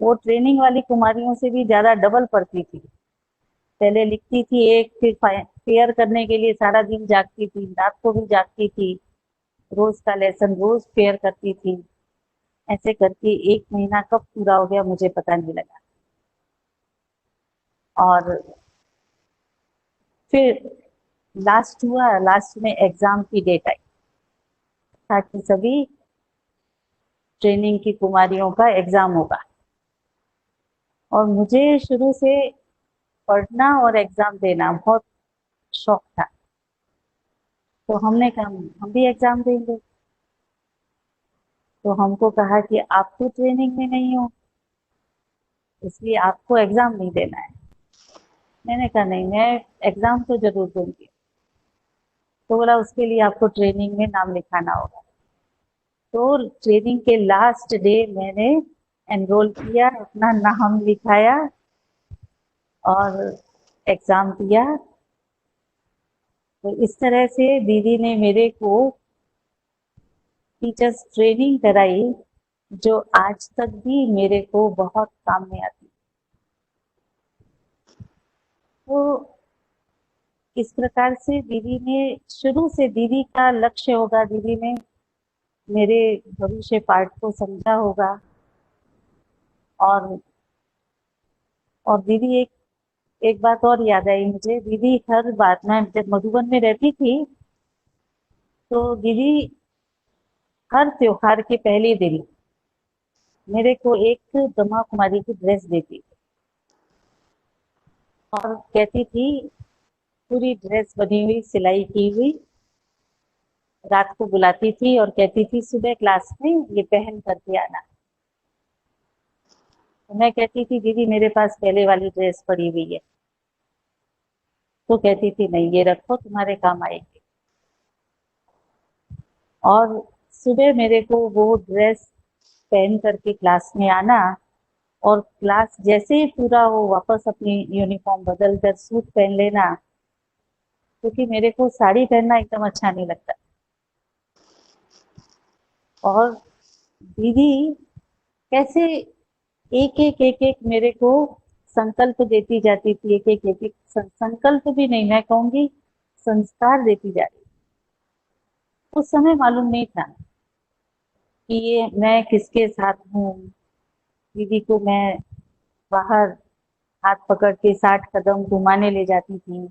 वो ट्रेनिंग वाली कुमारियों से भी ज्यादा डबल पढ़ती थी। पहले लिखती थी एक, फिर फेयर करने के लिए सारा दिन जागती थी, रात को भी जागती थी, रोज का लेसन रोज फेयर करती थी। ऐसे करके 1 महीना कब पूरा हो गया मुझे पता नहीं लगा। और फिर लास्ट हुआ, लास्ट में एग्जाम की डेट आई, ताकि सभी ट्रेनिंग की कुमारियों का एग्जाम होगा। और मुझे शुरू से पढ़ना और एग्जाम देना बहुत शौक था। तो हमने कहा हम भी एग्जाम देंगे। तो हमको कहा कि आप तो ट्रेनिंग में नहीं हो, इसलिए आपको एग्जाम नहीं देना है। मैंने कहा नहीं, मैं एग्जाम तो जरूर दूंगी। तो बोला उसके लिए आपको ट्रेनिंग में नाम लिखाना होगा। तो ट्रेनिंग के लास्ट डे मैंने एनरोल किया, अपना नाम लिखाया और एग्जाम दिया। तो इस तरह से दीदी ने मेरे को टीचर्स ट्रेनिंग कराई, जो आज तक भी मेरे को बहुत काम में आती। तो इस प्रकार से दीदी ने, शुरू से दीदी का लक्ष्य होगा, दीदी ने मेरे भविष्य पाठ को समझा होगा। और दीदी, एक एक बात और याद आई मुझे। दीदी हर बात, मैं जब मधुबन में रहती थी, तो दीदी हर त्योहार के पहले दिन मेरे को एक ब्रह्मा कुमारी की ड्रेस देती और कहती थी, पूरी ड्रेस बनी हुई, सिलाई की हुई, रात को बुलाती थी और कहती थी सुबह क्लास में ये पहन करके आना। तो मैं कहती थी दीदी मेरे पास पहले वाली ड्रेस पड़ी हुई है। तो कहती थी नहीं, ये रखो, तुम्हारे काम आएगी। और सुबह मेरे को वो ड्रेस पहन करके क्लास में आना, और क्लास जैसे ही पूरा हो वापस अपनी यूनिफॉर्म बदल कर सूट पहन लेना, क्योंकि मेरे को साड़ी पहनना एकदम अच्छा नहीं लगता। और दीदी कैसे एक एक मेरे को संकल्प देती जाती थी, एक एक संकल्प भी नहीं, मैं कहूंगी संस्कार देती जा रही। उस समय मालूम नहीं था कि ये मैं किसके साथ हूँ। दीदी को मैं बाहर हाथ पकड़ के 60 कदम घुमाने ले जाती थी।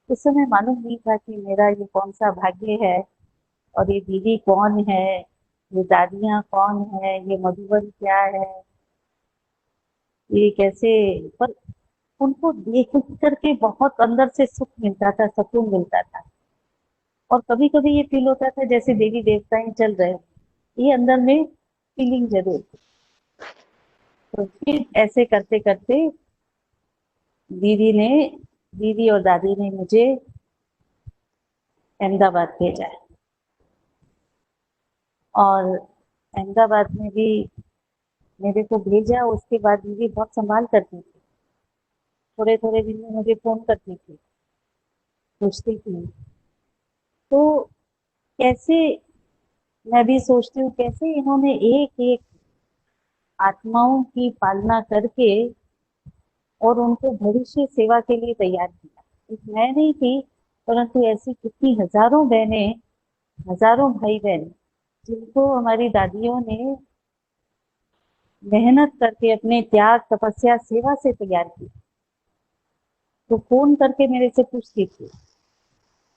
उस समय मालूम नहीं था कि मेरा ये कौन सा भाग्य है, और ये दीदी कौन है, ये दादियाँ कौन है, ये मधुबन क्या है, ये कैसे। पर उनको देख करके बहुत अंदर से सुख मिलता था, सुकून मिलता था। और कभी कभी ये फील होता था जैसे देवी देवताएं चल रहे हैं, ये अंदर में फीलिंग जरूर थी। तो फिर ऐसे करते करते दीदी ने दीदी और दादी ने मुझे अहमदाबाद भेजा है। और अहमदाबाद में भी मेरे को भेजा, उसके बाद दीदी बहुत संभाल करती थी, थोड़े थोड़े दिन में मुझे फोन करती थी, पूछती थी। तो कैसे, मैं भी सोचती हूँ कैसे इन्होंने एक एक आत्माओं की पालना करके और उनको भविष्य सेवा के लिए तैयार किया। एक मैं नहीं थी, परंतु ऐसी कितनी हजारों बहनें, हजारों भाई बहन जिनको हमारी दादियों ने मेहनत करके अपने त्याग तपस्या सेवा से तैयार किया। तो फोन करके मेरे से पूछती थी,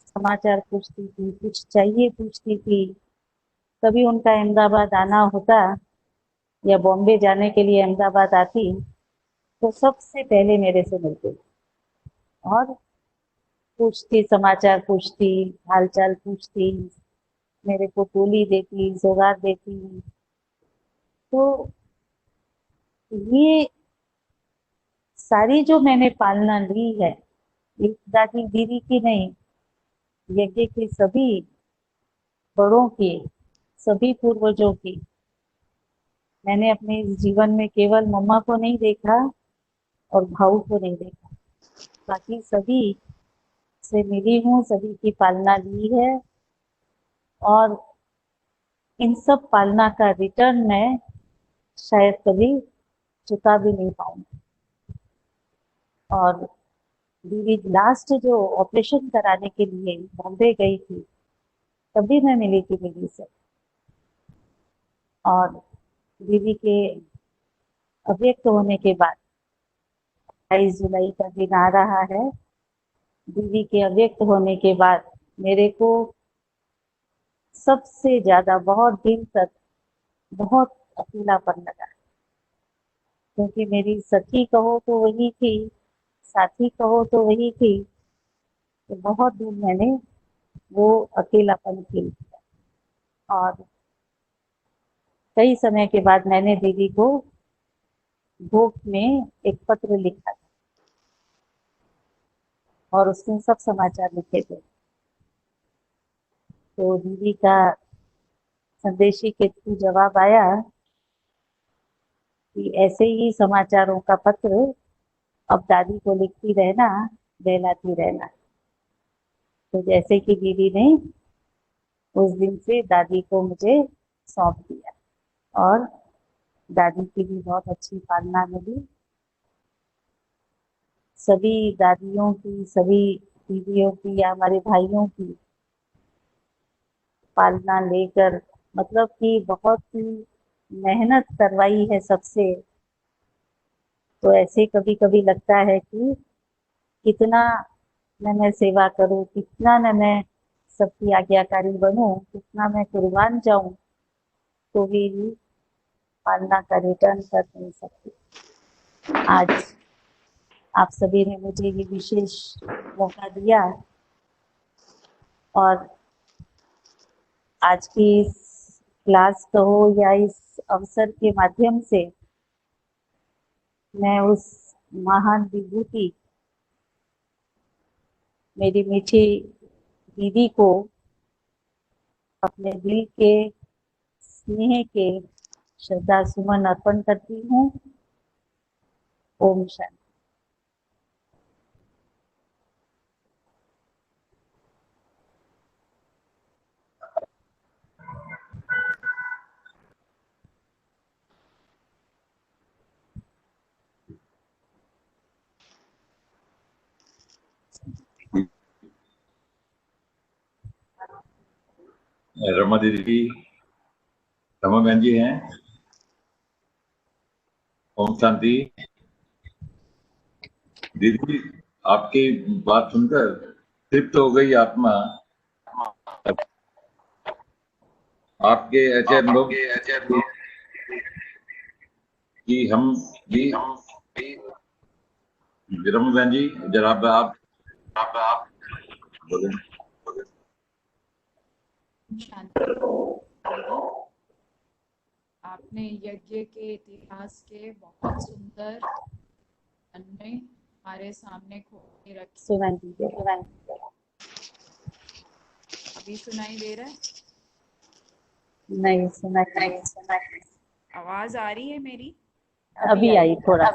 समाचार पूछती थी, कुछ चाहिए पूछती थी। कभी उनका अहमदाबाद आना होता या बॉम्बे जाने के लिए अहमदाबाद आती, तो सबसे पहले मेरे से मिलती और पूछती, समाचार पूछती, हालचाल पूछती, मेरे को गोली देती, सौगात देती। तो ये सारी जो मैंने पालना ली है, एक दादी दीदी की नहीं, यज्ञ के सभी बड़ों की, सभी पूर्वजों की। मैंने अपने इस जीवन में केवल मम्मा को नहीं देखा और भाऊ को नहीं देखा, बाकी सभी से मिली हूँ, सभी की पालना ली है। और इन सब पालना का रिटर्न मैं शायद कभी चुका भी नहीं पाऊंगी। और दीदी लास्ट जो ऑपरेशन कराने के लिए बॉम्बे गई थी, तभी मैं मिली थी दीदी से। और दीदी के अव्यक्त होने के बाद 22 जुलाई का दिन आ रहा है, दीदी के अव्यक्त होने के बाद मेरे को सबसे ज्यादा बहुत दिन तक बहुत अकेलापन लगा, क्योंकि मेरी सखी कहो तो वही थी, साथी कहो तो वही थी। तो बहुत दिन मैंने वो अकेलापन फील किया। और कई समय के बाद मैंने दीदी को भोग में एक पत्र लिखा था और उसमें सब समाचार लिखे थे। तो दीदी का संदेशी के थ्रू जवाब आया कि ऐसे ही समाचारों का पत्र अब दादी को लिखती रहना, बहलाती रहना। तो जैसे कि दीदी ने उस दिन से दादी को मुझे सौंप दिया, और दादी की भी बहुत अच्छी पालना मिली। सभी दादियों की, सभी दीदियों की या हमारे भाइयों की पालना लेकर, मतलब कि बहुत ही मेहनत करवाई है सबसे। तो ऐसे कभी कभी लगता है कि कितना न मैं सेवा करूं, कितना न मैं सबकी आज्ञाकारी बनूं, कितना मैं कुर्बान जाऊं, तो भी पालना का रिटर्न कर नहीं सकती। आज आप सभी ने मुझे ये विशेष मौका दिया, और आज की इस क्लास कहो या इस अवसर के माध्यम से मैं उस महान विभूति, मेरी मीठी दीदी को अपने दिल के स्नेह के श्रद्धा सुमन अर्पण करती हूँ। ओम शांति।
रमा दीदी, रमा बहन जी हैं। ओम शांति। दीदी, आपकी बात सुनकर तृप्त हो गई आत्मा। आपके ऐसे अनुभव कि हम भी, रमा बहन जी जरा आप बोले।
शांति दीदी, आपने यज्ञ के इतिहास के बहुत सुंदर अन्य हमारे सामने खोल के रखे।
सुनाई दीजिए।
अभी सुनाई दे रहा है?
नहीं सुनाई,
आवाज आ रही है मेरी?
अभी आई थोड़ा।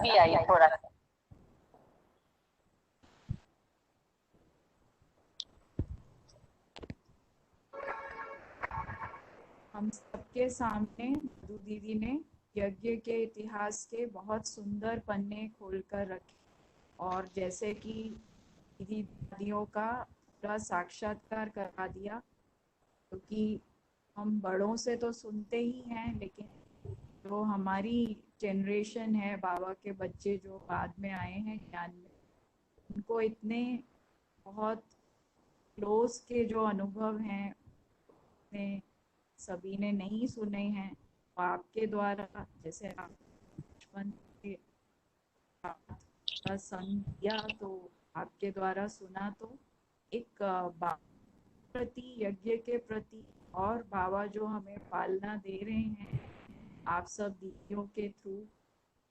हम सबके सामने मधु दीदी ने यज्ञ के इतिहास के बहुत सुंदर पन्ने खोलकर रखे, और जैसे कि दीदी दादियों का पूरा साक्षात्कार करा दिया, क्योंकि हम बड़ों से तो सुनते ही हैं, लेकिन जो हमारी जनरेशन है, बाबा के बच्चे जो बाद में आए हैं ज्ञान में, उनको इतने बहुत क्लोज के जो अनुभव हैं ने सभी ने नहीं सुने हैं। तो आपके द्वारा, जैसे आप बचपन के संग किया, तो आपके द्वारा सुना, तो एक बाबा प्रति, यज्ञ के प्रति, और बाबा जो हमें पालना दे रहे हैं आप सब दीदियों के थ्रू,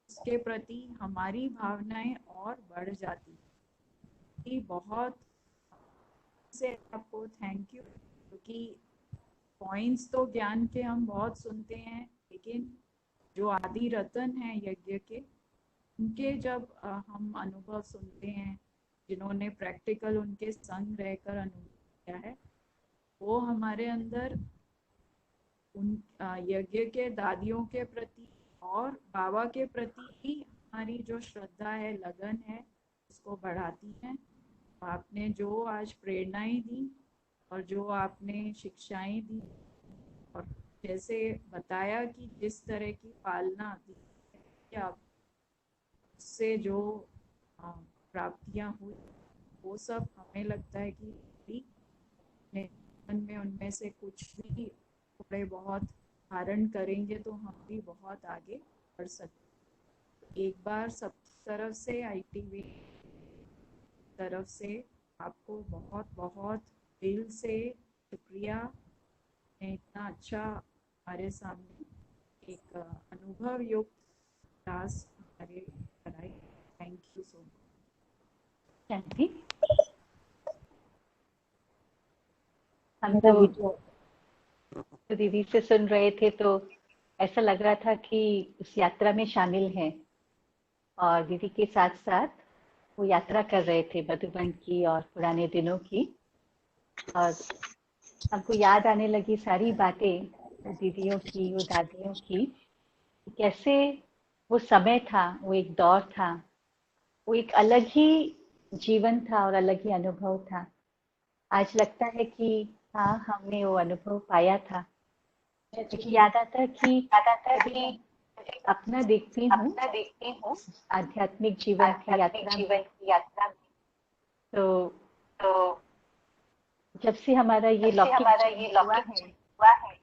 उसके प्रति हमारी भावनाएं और बढ़ जाती है। बहुत से आपको थैंक यू, क्योंकि पॉइंट्स तो ज्ञान के हम बहुत सुनते हैं, लेकिन जो आदि रतन है यज्ञ के, उनके जब हम अनुभव सुनते हैं, जिन्होंने प्रैक्टिकल उनके संग रहकर अनुभव किया है, वो हमारे अंदर उन यज्ञ के दादियों के प्रति और बाबा के प्रति भी हमारी जो श्रद्धा है, लगन है, उसको बढ़ाती है। आपने जो आज प्रेरणाएं दी और जो आपने शिक्षाएं दी, और जैसे बताया कि जिस तरह की पालना दी आप, उससे जो प्राप्तियां हुई, वो सब हमें लगता है कि जीवन में उनमें से कुछ भी थोड़े बहुत धारण करेंगे तो हम भी बहुत आगे बढ़ सकते। एक बार सब तरफ से, ITV तरफ से आपको बहुत बहुत दिल से शुक्रिया। इतना अच्छा हमारे सामने एक अनुभव युक्त क्लास हमारे कराई। Thank you so much.
शांति, हम
मेरा
तो
वीडियो
दीदी से सुन रहे थे तो ऐसा लग रहा था कि उस यात्रा में शामिल हैं, और दीदी के साथ साथ वो यात्रा कर रहे थे मधुबन की और पुराने दिनों की, और हमको याद आने लगी सारी बातें वो दीदियों की, वो दादियों की, कैसे वो समय था, वो एक दौर था, वो एक अलग ही जीवन था और अलग ही अनुभव था। आज लगता है कि हाँ, हमने वो अनुभव पाया था। मुझे याद आता कि जब मैं अपना देखती हूँ आध्यात्मिक जीवन की यात्रा में, तो जब से हमारा ये लौकिक जन्म हुआ है,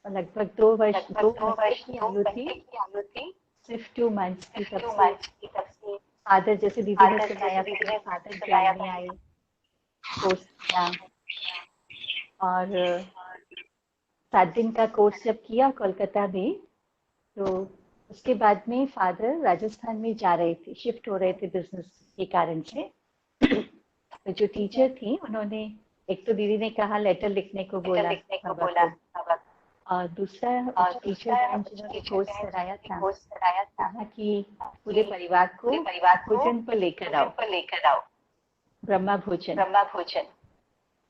और लगभग 2 महीने की आयु थी, सिर्फ 2 मंथ्स की, तब से फादर, जैसे दीदी ने सुनाया, पहले फादर ज्ञान में आए, कोर्स किया, और 7 दिन का कोर्स जब किया कोलकाता में, तो उसके बाद में फादर राजस्थान में जा रहे थे, शिफ्ट हो रहे थे बिजनेस के कारण से। तो जो टीचर थी, उन्होंने एक तो दीदी ने कहा लेटर लिखने को बोला बाबा को, और दूसरा टीचर बहन जिन्होंने कोर्स कराया था, कहा कि पूरे परिवार को भोजन पर लेकर आओ, ब्रह्मा भोजन।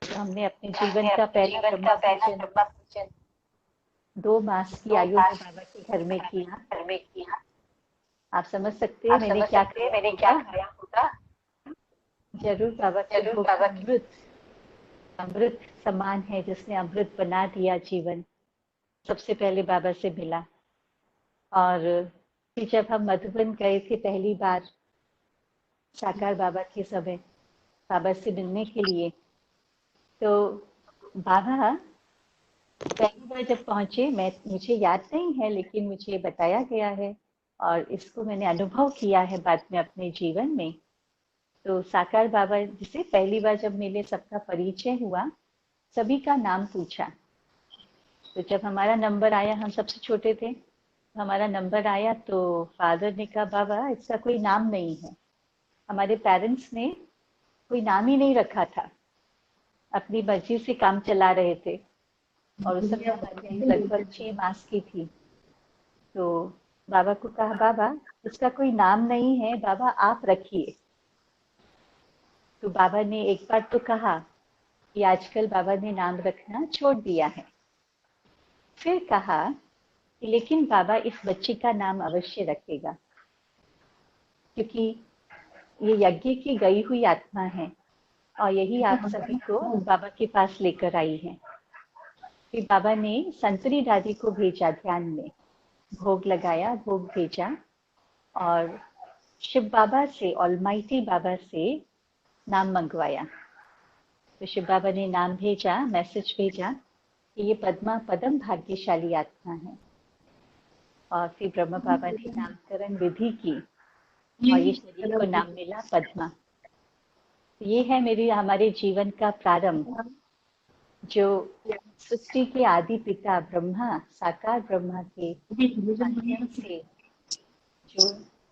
तो हमने अपने जीवन का पहला ब्रह्मा भोजन 2 मास की आयु में बाबा के घर में किया। आप समझ सकते हैं मैंने क्या खाया होगा। जरूर बाबा के भोग अमृत समान है, जिसने अमृत बना दिया जीवन। सबसे पहले बाबा से मिला, और फिर जब हम मधुबन गए थे पहली बार साकार बाबा के समय, बाबा से मिलने के लिए, तो बाबा पहली बार जब पहुंचे, मुझे याद नहीं है, लेकिन मुझे बताया गया है और इसको मैंने अनुभव किया है बाद में अपने जीवन में। तो साकार बाबा जिसे पहली बार जब मिले, सबका परिचय हुआ, सभी का नाम पूछा। तो जब हमारा नंबर आया, हम सबसे छोटे थे, हमारा नंबर आया तो फादर ने कहा बाबा इसका कोई नाम नहीं है। हमारे पेरेंट्स ने कोई नाम ही नहीं रखा था, अपनी मर्जी से काम चला रहे थे। और उस समय हमारी आयु लगभग 6 मास की थी। तो बाबा को कहा बाबा इसका कोई नाम नहीं है, बाबा आप रखिए। तो बाबा ने एक बार तो कहा कि आजकल बाबा ने नाम रखना छोड़ दिया है। फिर कहा कि लेकिन बाबा इस बच्चे का नाम अवश्य रखेगा, क्योंकि ये यज्ञ की गई हुई आत्मा है और यही आप सभी को बाबा के पास लेकर आई है। फिर बाबा ने संतरी दादी को भेजा, ध्यान में भोग लगाया, भोग भेजा और शिव बाबा से, ऑलमाइटी बाबा से नाम मंगवाया। तो शिव बाबा ने नाम भेजा, मैसेज भेजा कि ये पद्मा पदम भाग्यशाली आत्मा है। और फिर ब्रह्म बाबा ने नामकरण विधि की और ये शरीर को नाम मिला पद्मा। ये है मेरी हमारे जीवन का प्रारंभ, जो सृष्टि के आदि पिता ब्रह्मा, साकार ब्रह्मा के माध्यम से, जो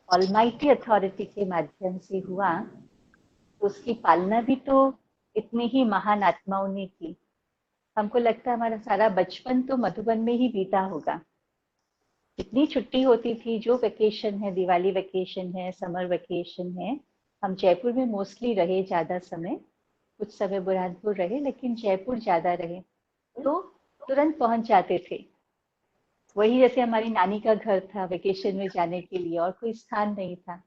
ऑलमाइटी अथॉरिटी के माध्यम से हुआ, तो उसकी पालना भी तो इतनी ही महान आत्माओं ने की। हमको लगता है हमारा सारा बचपन तो मधुबन में ही बीता होगा। इतनी छुट्टी होती थी, जो वेकेशन है, दिवाली वेकेशन है, समर वेकेशन है, हम जयपुर में मोस्टली रहे ज़्यादा समय, कुछ समय बुरहानपुर रहे, लेकिन जयपुर ज़्यादा रहे, तो तुरंत पहुंच जाते थे। वही जैसे हमारी नानी का घर था वेकेशन में जाने के लिए, और कोई स्थान नहीं था।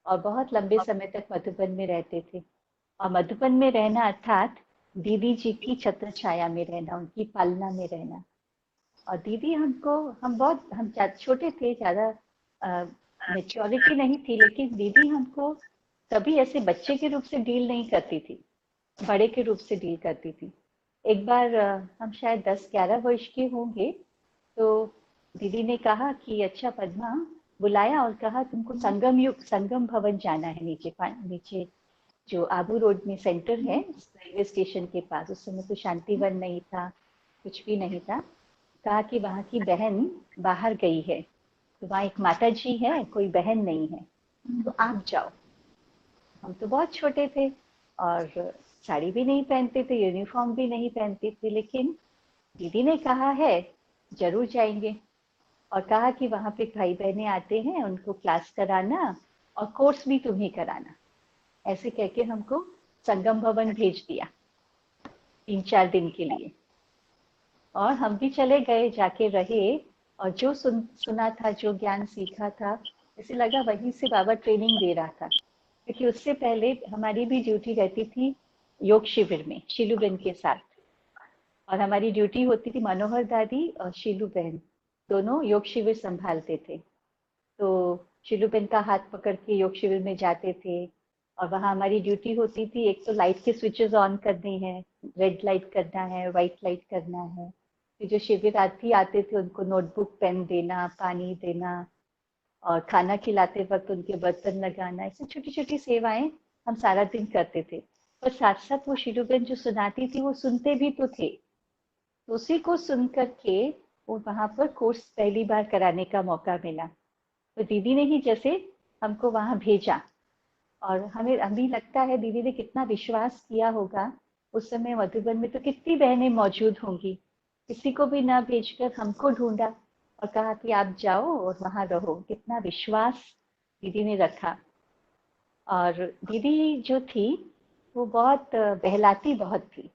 और बहुत लंबे समय तक मधुबन में रहते थे। और मधुबन में रहना अर्थात दीदी जी की छत्र छाया में रहना, उनकी पालना में रहना। और दीदी हमको, हम छोटे थे, ज़्यादा मेच्योरिटी नहीं थी, लेकिन दीदी हमको कभी ऐसे बच्चे के रूप से डील नहीं करती थी, बड़े के रूप से डील करती थी। एक बार हम शायद 10-11 वर्ष के होंगे, तो दीदी ने कहा कि अच्छा पद्मा, बुलाया और कहा तुमको संगम भवन जाना है, नीचे जो आबू रोड में सेंटर है, रेलवे स्टेशन के पास। उस समय तो शांतिवन नहीं था, कुछ भी नहीं था। कहा कि वहाँ की बहन बाहर गई है, तो वहाँ एक माता जी है, कोई बहन नहीं है, तो आप जाओ। हम तो बहुत छोटे थे और साड़ी भी नहीं पहनते थे, यूनिफॉर्म भी नहीं पहनते थे, लेकिन दीदी ने कहा है जरूर जाएंगे। और कहा कि वहाँ पे भाई बहनें आते हैं, उनको क्लास कराना और कोर्स भी तुम्हें कराना। ऐसे कह के हमको संगम भवन भेज दिया 3-4 दिन के लिए। और हम भी चले गए, जाके रहे, और जो सुना था, जो ज्ञान सीखा था, ऐसे लगा वहीं से बाबा ट्रेनिंग दे रहा था। क्योंकि उससे पहले हमारी भी ड्यूटी रहती थी योग शिविर में शीलू के साथ, और हमारी ड्यूटी होती थी, मनोहर दादी और शीलू बहन दोनों योग शिविर संभालते थे। तो शीलू बहन का हाथ पकड़ के योग शिविर में जाते थे, और वहाँ हमारी ड्यूटी होती थी, एक तो लाइट के स्विचेस ऑन करने हैं, रेड लाइट करना है, व्हाइट लाइट करना है। फिर जो शिविरार्थी आते थे उनको नोटबुक, पेन देना, पानी देना, और खाना खिलाते वक्त उनके बर्तन लगाना, ऐसी छोटी छोटी सेवाएं हम सारा दिन करते थे। और साथ साथ वो शीलू बहन जो सुनाती थी, वो सुनते भी तो थे। तो उसी को सुन करके वो वहाँ पर कोर्स पहली बार कराने का मौका मिला। तो दीदी ने ही जैसे हमको वहाँ भेजा, और हमें अभी लगता है दीदी ने कितना विश्वास किया होगा। उस समय मधुबन में तो कितनी बहनें मौजूद होंगी, किसी को भी ना भेजकर हमको ढूंढा और कहा कि आप जाओ और वहाँ रहो। कितना विश्वास दीदी ने रखा। और दीदी जो थी वो बहुत बहलाती बहुत थी,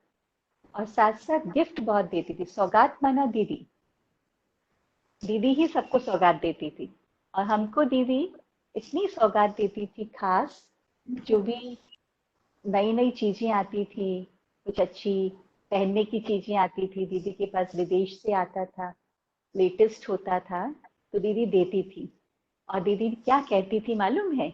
और साथ साथ गिफ्ट बहुत देती थी। सौगात माना दीदी, दीदी ही सबको सौगात देती थी। और हमको दीदी इतनी सौगात देती थी खास, जो भी नई नई चीजें आती थी, कुछ अच्छी पहनने की चीजें आती थी, दीदी के पास विदेश से आता था, लेटेस्ट होता था, तो दीदी देती थी। और दीदी क्या कहती थी मालूम है?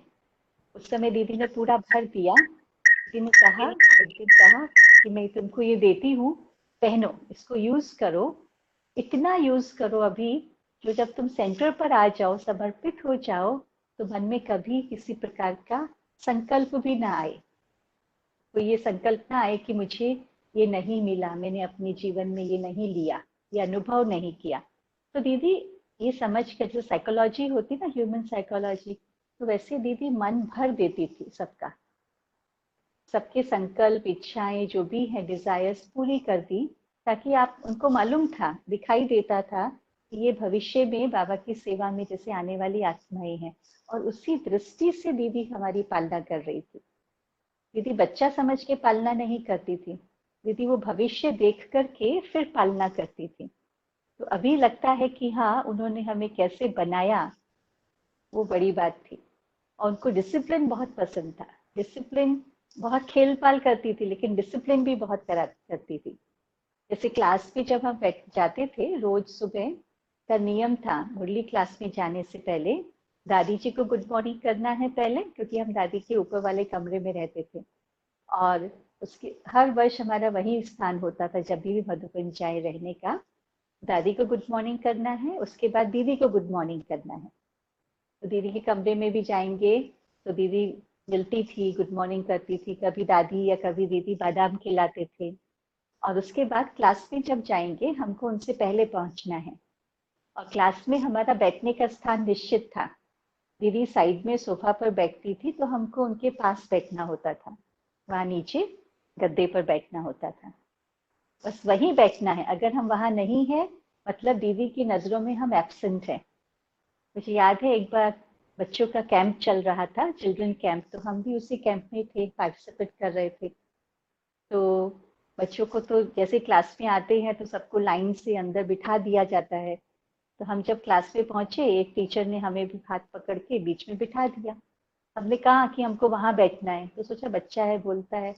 उस समय दीदी ने पूरा भर दिया। दीदी ने कहा, एक दिन कहा कि मैं तुमको ये देती हूँ, पहनो, इसको यूज करो, इतना यूज करो अभी, जो जब तुम सेंटर पर आ जाओ, समर्पित हो जाओ, तो मन में कभी किसी प्रकार का संकल्प भी ना आए। तो ये संकल्प ना आए कि मुझे ये नहीं मिला, मैंने अपने जीवन में ये नहीं लिया, ये अनुभव नहीं किया। तो दीदी ये समझ कर, जो साइकोलॉजी होती ना, ह्यूमन साइकोलॉजी, तो वैसे दीदी मन भर देती थी सबका, सबके संकल्प, इच्छाएं जो भी है, डिजायर्स पूरी कर दी, ताकि आप उनको मालूम था, दिखाई देता था कि ये भविष्य में बाबा की सेवा में जैसे आने वाली आत्माएं हैं। और उसी दृष्टि से दीदी हमारी पालना कर रही थी। दीदी बच्चा समझ के पालना नहीं करती थी, दीदी वो भविष्य देख करके फिर पालना करती थी। तो अभी लगता है कि हाँ, उन्होंने हमें कैसे बनाया, वो बड़ी बात थी। और उनको डिसिप्लिन बहुत पसंद था। डिसिप्लिन, बहुत खेल पाल करती थी, लेकिन डिसिप्लिन भी बहुत करा करती थी। जैसे क्लास में जब हम बैठ जाते थे, रोज सुबह का नियम था, मुरली क्लास में जाने से पहले दादी जी को गुड मॉर्निंग करना है पहले, क्योंकि हम दादी के ऊपर वाले कमरे में रहते थे। और उसके हर वर्ष हमारा वही स्थान होता था, जब भी मधुबन जाए रहने का, दादी को गुड मॉर्निंग करना है, उसके बाद दीदी को गुड मॉर्निंग करना है। तो दीदी के कमरे में भी जाएंगे तो दीदी मिलती थी, गुड मॉर्निंग करती थी, कभी दादी या कभी दीदी बादाम खिलाते थे। और उसके बाद क्लास में जब जाएंगे, हमको उनसे पहले पहुंचना है। और क्लास में हमारा बैठने का स्थान निश्चित था। दीदी साइड में सोफा पर बैठती थी, तो हमको उनके पास बैठना होता था, वहां नीचे गद्दे पर बैठना होता था। बस वहीं बैठना है, अगर हम वहां नहीं है मतलब दीदी की नजरों में हम एब्सेंट हैं। मुझे याद है एक बार बच्चों का कैंप चल रहा था, चिल्ड्रन कैंप, तो हम भी उसी कैंप में थे, पार्टिसिपेट कर रहे थे। तो बच्चों को तो जैसे क्लास में आते हैं तो सबको लाइन से अंदर बिठा दिया जाता है। तो हम जब क्लास में पहुंचे, एक टीचर ने हमें भी हाथ पकड़ के बीच में बिठा दिया। हमने कहा कि हमको वहां बैठना है, तो सोचा बच्चा है, बोलता है,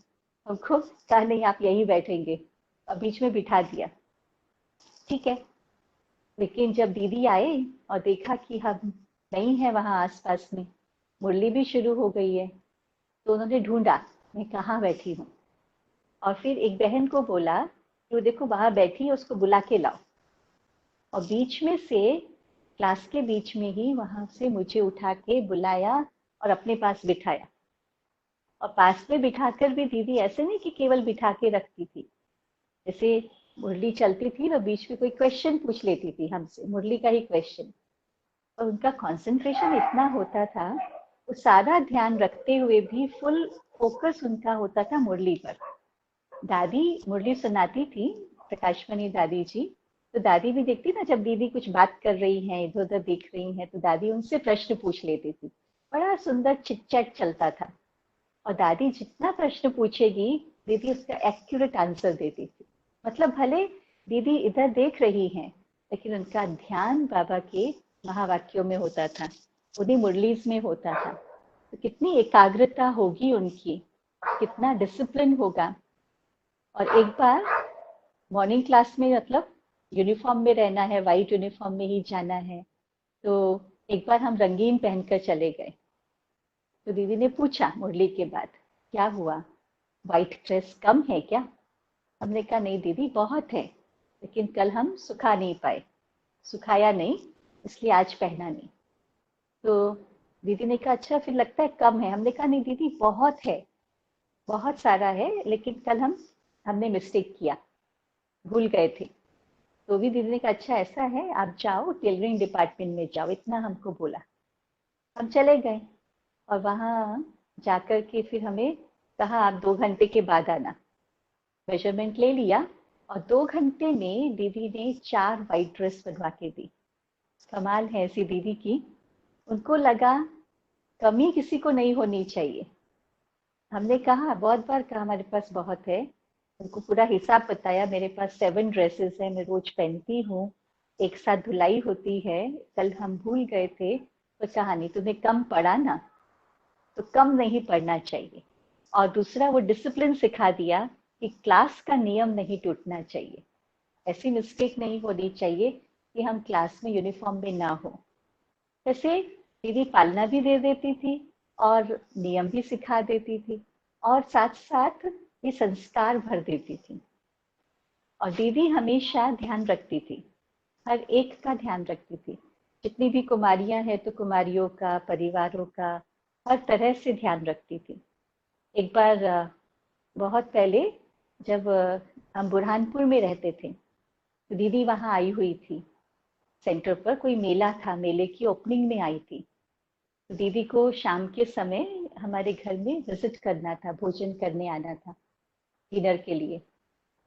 हमको कहा नहीं आप यहीं बैठेंगे, और बीच में बिठा दिया। ठीक है, लेकिन जब दीदी आए और देखा कि हम नहीं है वहां आसपास में, मुरली भी शुरू हो गई है, तो उन्होंने ढूंढा मैं कहाँ बैठी हूँ। और फिर एक बहन को बोला कि वो देखो वहां बैठी है, उसको बुला के लाओ। और बीच में से, क्लास के बीच में ही वहां से मुझे उठा के बुलाया और अपने पास बिठाया। और पास में बिठाकर भी दीदी ऐसे नहीं कि केवल बिठा के रखती थी, जैसे मुरली चलती थी ना, बीच में कोई क्वेश्चन पूछ लेती थी हमसे, मुरली का ही क्वेश्चन। और उनका कंसंट्रेशन इतना होता था, वो सारा ध्यान रखते हुए भी फुल फोकस उनका होता था मुरली पर। दादी मुरली सुनाती थी, प्रकाशमणि दादी जी, तो दादी भी देखती ना, जब दीदी कुछ बात कर रही हैं, इधर उधर देख रही हैं, तो दादी उनसे प्रश्न पूछ लेती थी। बड़ा सुंदर चिट चैट चलता था। और दादी जितना प्रश्न पूछेगी, दीदी उसका एक्यूरेट आंसर देती थी। मतलब भले दीदी इधर देख रही हैं, लेकिन उनका ध्यान बाबा के महावाक्यों में होता था, उन्हीं मुरलीज में होता था। तो कितनी एकाग्रता होगी उनकी, कितना डिसिप्लिन होगा। और एक बार मॉर्निंग क्लास में, मतलब यूनिफॉर्म में रहना है, वाइट यूनिफॉर्म में ही जाना है, तो एक बार हम रंगीन पहनकर चले गए। तो दीदी ने पूछा मुरली के बाद, क्या हुआ, वाइट ड्रेस कम है क्या? हमने कहा नहीं दीदी, बहुत है, लेकिन कल हम सुखा नहीं पाए, सुखाया नहीं, इसलिए आज पहना नहीं। तो दीदी ने कहा अच्छा, फिर लगता है कम है। हमने कहा नहीं दीदी, बहुत है, बहुत सारा है, लेकिन कल हमने मिस्टेक किया, भूल गए थे। तो भी दीदी ने कहा अच्छा ऐसा है, आप जाओ टेलरिंग डिपार्टमेंट में जाओ, इतना हमको बोला। हम चले गए और वहां जाकर के फिर हमें कहा आप 2 घंटे के बाद आना। मेजरमेंट ले लिया और 2 घंटे में दीदी ने 4 वाइट ड्रेस बनवा के दी। कमाल है ऐसी दीदी की। उनको लगा कमी किसी को नहीं होनी चाहिए। हमने कहा, बहुत बार कहा हमारे पास बहुत है, उनको पूरा हिसाब बताया, मेरे पास 7 ड्रेसेस है, मैं रोज पहनती हूँ, एक साथ धुलाई होती है, कल हम भूल गए थे। तो कहा नहीं, तुम्हें कम पड़ा ना, तो कम नहीं पढ़ना चाहिए। और दूसरा वो डिसिप्लिन सिखा दिया कि क्लास का नियम नहीं टूटना चाहिए, ऐसी मिस्टेक नहीं होनी चाहिए कि हम क्लास में यूनिफॉर्म में ना हो। वैसे दीदी पालना भी दे देती थी और नियम भी सिखा देती थी, और साथ साथ ये संस्कार भर देती थी। और दीदी हमेशा ध्यान रखती थी, हर एक का ध्यान रखती थी। जितनी भी कुमारियां हैं तो कुमारियों का, परिवारों का, हर तरह से ध्यान रखती थी। एक बार बहुत पहले जब हम बुरहानपुर में रहते थे तो दीदी वहाँ आई हुई थी सेंटर पर, कोई मेला था, मेले की ओपनिंग में आई थी। तो दीदी को शाम के समय हमारे घर में विजिट करना था, भोजन करने आना था डिनर के लिए।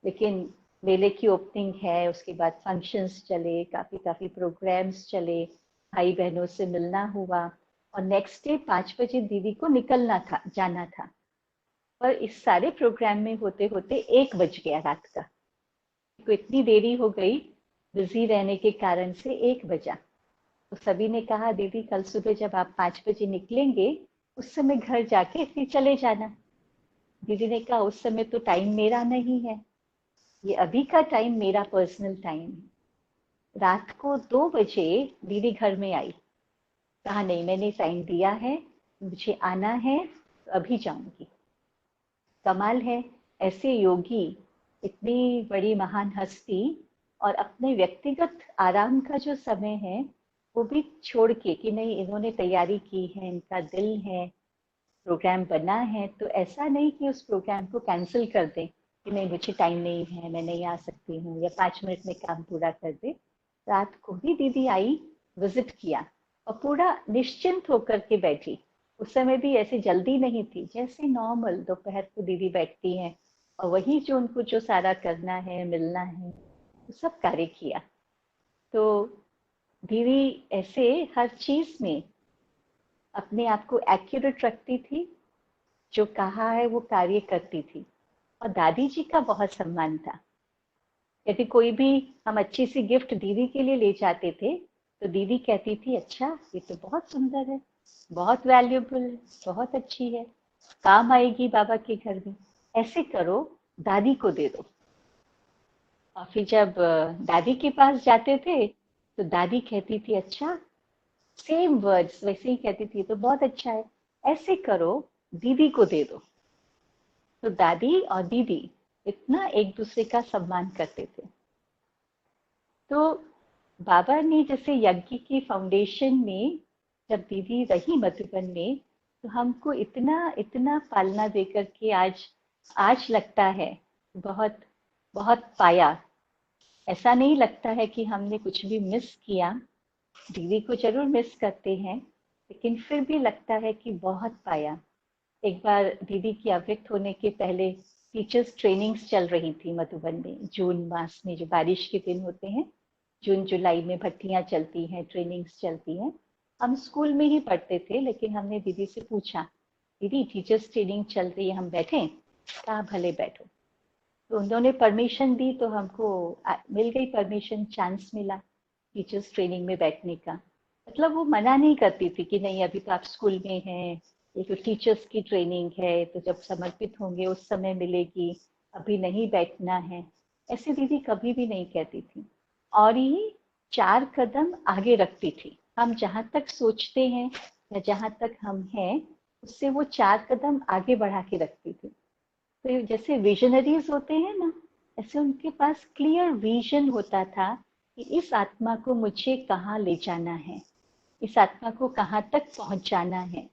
लेकिन मेले की ओपनिंग है, उसके बाद फंक्शंस चले, काफी काफी प्रोग्राम्स चले, भाई बहनों से मिलना हुआ, और नेक्स्ट डे 5 बजे दीदी को निकलना था, जाना था। पर इस सारे प्रोग्राम में होते होते 1 बज गया रात का। तो इतनी देरी हो गई बिजी रहने के कारण से 1 बजा। तो सभी ने कहा दीदी कल सुबह जब आप 5 बजे निकलेंगे उस समय घर जाके फिर चले जाना। दीदी ने कहा उस समय तो टाइम मेरा नहीं है, ये अभी का टाइम मेरा पर्सनल टाइम है। रात को 2 बजे दीदी घर में आई, कहा नहीं मैंने टाइम दिया है, मुझे आना है, तो अभी जाऊंगी। कमाल है, ऐसे योगी, इतनी बड़ी महान हस्ती, और अपने व्यक्तिगत आराम का जो समय है वो भी छोड़ के कि नहीं इन्होंने तैयारी की है, इनका दिल है, प्रोग्राम बना है, तो ऐसा नहीं कि उस प्रोग्राम को कैंसिल कर दें कि नहीं मुझे टाइम नहीं है, मैं नहीं आ सकती हूँ, या 5 मिनट में काम पूरा कर दे। रात को भी दीदी आई, विजिट किया, और पूरा निश्चिंत होकर के बैठी। उस समय भी ऐसे जल्दी नहीं थी, जैसे नॉर्मल दोपहर को दीदी बैठती हैं, और वही जो उनको जो सारा करना है, मिलना है, वो सब कार्य किया। तो दीदी ऐसे हर चीज में अपने आप को एक्यूरेट रखती थी, जो कहा है वो कार्य करती थी। और दादी जी का बहुत सम्मान था। यदि कोई भी हम अच्छी सी गिफ्ट दीदी के लिए ले जाते थे तो दीदी कहती थी अच्छा ये तो बहुत सुंदर है, बहुत वैल्यूएबल है, बहुत अच्छी है, काम आएगी बाबा के घर में, ऐसे करो दादी को दे दो। और फिर जब दादी के पास जाते थे तो दादी कहती थी अच्छा, सेम वर्ड्स वैसे ही कहती थी, तो बहुत अच्छा है, ऐसे करो दीदी को दे दो। तो दादी और दीदी इतना एक दूसरे का सम्मान करते थे। तो बाबा ने जैसे यज्ञ की फाउंडेशन में जब दीदी रही मधुबन में, तो हमको इतना इतना पालना देकर के आज लगता है बहुत बहुत पाया। ऐसा नहीं लगता है कि हमने कुछ भी मिस किया, दीदी को जरूर मिस करते हैं, लेकिन फिर भी लगता है कि बहुत पाया। एक बार दीदी की अवृत्त होने के पहले टीचर्स ट्रेनिंग्स चल रही थी मधुबन में, जून मास में जो बारिश के दिन होते हैं, जून जुलाई में भट्टियां चलती हैं, ट्रेनिंग्स चलती हैं। हम स्कूल में ही पढ़ते थे, लेकिन हमने दीदी से पूछा दीदी टीचर्स ट्रेनिंग चल रही है, हम बैठें? कहा भले बैठो। तो उन्होंने परमिशन दी, तो हमको मिल गई परमिशन, चांस मिला टीचर्स ट्रेनिंग में बैठने का। मतलब वो मना नहीं करती थी कि नहीं अभी तो आप स्कूल में हैं, ये तो टीचर्स की ट्रेनिंग है, तो जब समर्पित होंगे उस समय मिलेगी, अभी नहीं बैठना है, ऐसे दीदी कभी भी नहीं कहती थी। और ये 4 कदम आगे रखती थी, हम जहाँ तक सोचते हैं या जहाँ तक हम हैं उससे वो 4 कदम आगे बढ़ा के रखती थी। तो जैसे विजनरीज होते हैं ना, ऐसे उनके पास क्लियर विजन होता था कि इस आत्मा को मुझे कहाँ ले जाना है, इस आत्मा को कहाँ तक पहुंचाना है,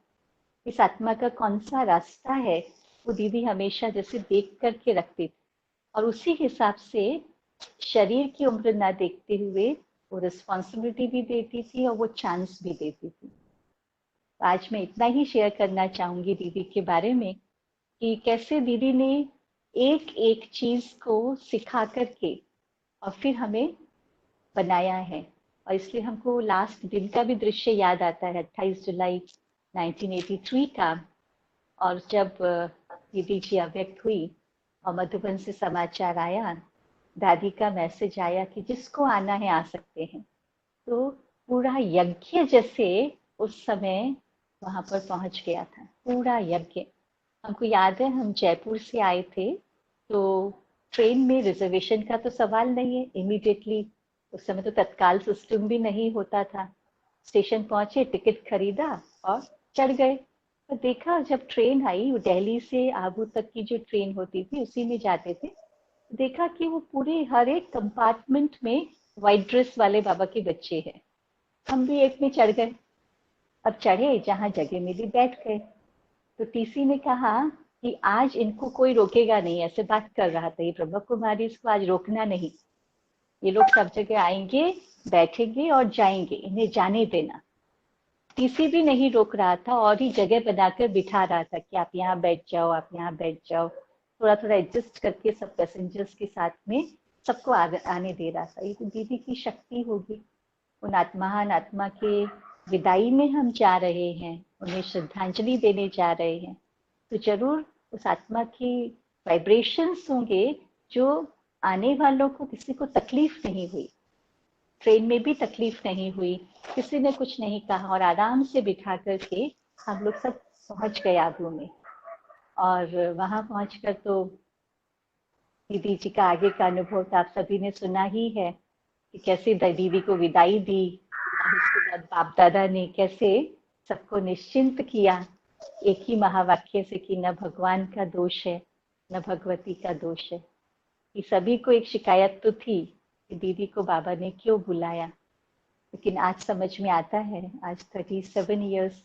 इस आत्मा का कौन सा रास्ता है, वो दीदी हमेशा जैसे देख करके रखती थी। और उसी हिसाब से शरीर की उम्र ना देखते हुए वो रिस्पॉन्सिबिलिटी भी देती थी और वो चांस भी देती थी। आज मैं इतना ही शेयर करना चाहूंगी दीदी के बारे में कि कैसे दीदी ने एक एक चीज को सिखा करके और फिर हमें बनाया है। और इसलिए हमको लास्ट दिन का भी दृश्य याद आता है, 28 जुलाई 1983 का। और जब दीदी जी अव्यक्त हुई और मधुबन से समाचार आया, दादी का मैसेज आया कि जिसको आना है आ सकते हैं, तो पूरा यज्ञ जैसे उस समय वहां पर पहुंच गया था, पूरा यज्ञ। हमको याद है हम जयपुर से आए थे, तो ट्रेन में रिजर्वेशन का तो सवाल नहीं है, इमीडिएटली उस समय तो तत्काल सिस्टम भी नहीं होता था। स्टेशन पहुंचे, टिकट खरीदा और चढ़ गए। तो देखा जब ट्रेन आई, दिल्ली से आबू तक की जो ट्रेन होती थी उसी में जाते थे, देखा कि वो पूरे हर एक कंपार्टमेंट में व्हाइट ड्रेस वाले बाबा के बच्चे हैं। हम भी एक में चढ़ गए, अब चढ़े, जहां जगह मिली बैठ गए। तो टीसी ने कहा कि आज इनको कोई रोकेगा नहीं, ऐसे बात कर रहा था ये ब्रह्मा कुमारी, इसको आज रोकना नहीं, ये लोग सब जगह आएंगे, बैठेंगे और जाएंगे, इन्हें जाने देना। किसी भी नहीं रोक रहा था और ही जगह बनाकर बिठा रहा था कि आप यहाँ बैठ जाओ, आप यहाँ बैठ जाओ, थोड़ा थोड़ा एडजस्ट करके सब पैसेंजर्स के साथ में सबको आने दे रहा था। ये तो दीदी की शक्ति होगी। उन महान आत्मा के विदाई में हम जा रहे हैं, उन्हें श्रद्धांजलि देने जा रहे हैं, तो जरूर उस आत्मा की वाइब्रेशंस होंगे जो आने वालों को किसी को तकलीफ नहीं हुई, ट्रेन में भी तकलीफ नहीं हुई, किसी ने कुछ नहीं कहा और आराम से बिठा करके हम लोग सब पहुंच गए आगू में। और वहां पहुंचकर तो दीदी जी का आगे का अनुभव तो आप सभी ने सुना ही है कि कैसे दीदी को विदाई दी और उसके बाद बाप दादा ने कैसे सबको निश्चिंत किया एक ही महावाक्य से कि न भगवान का दोष है न भगवती का दोष है। ये सभी को एक शिकायत तो थी कि दीदी को बाबा ने क्यों बुलाया, लेकिन आज समझ में आता है, आज 37 इयर्स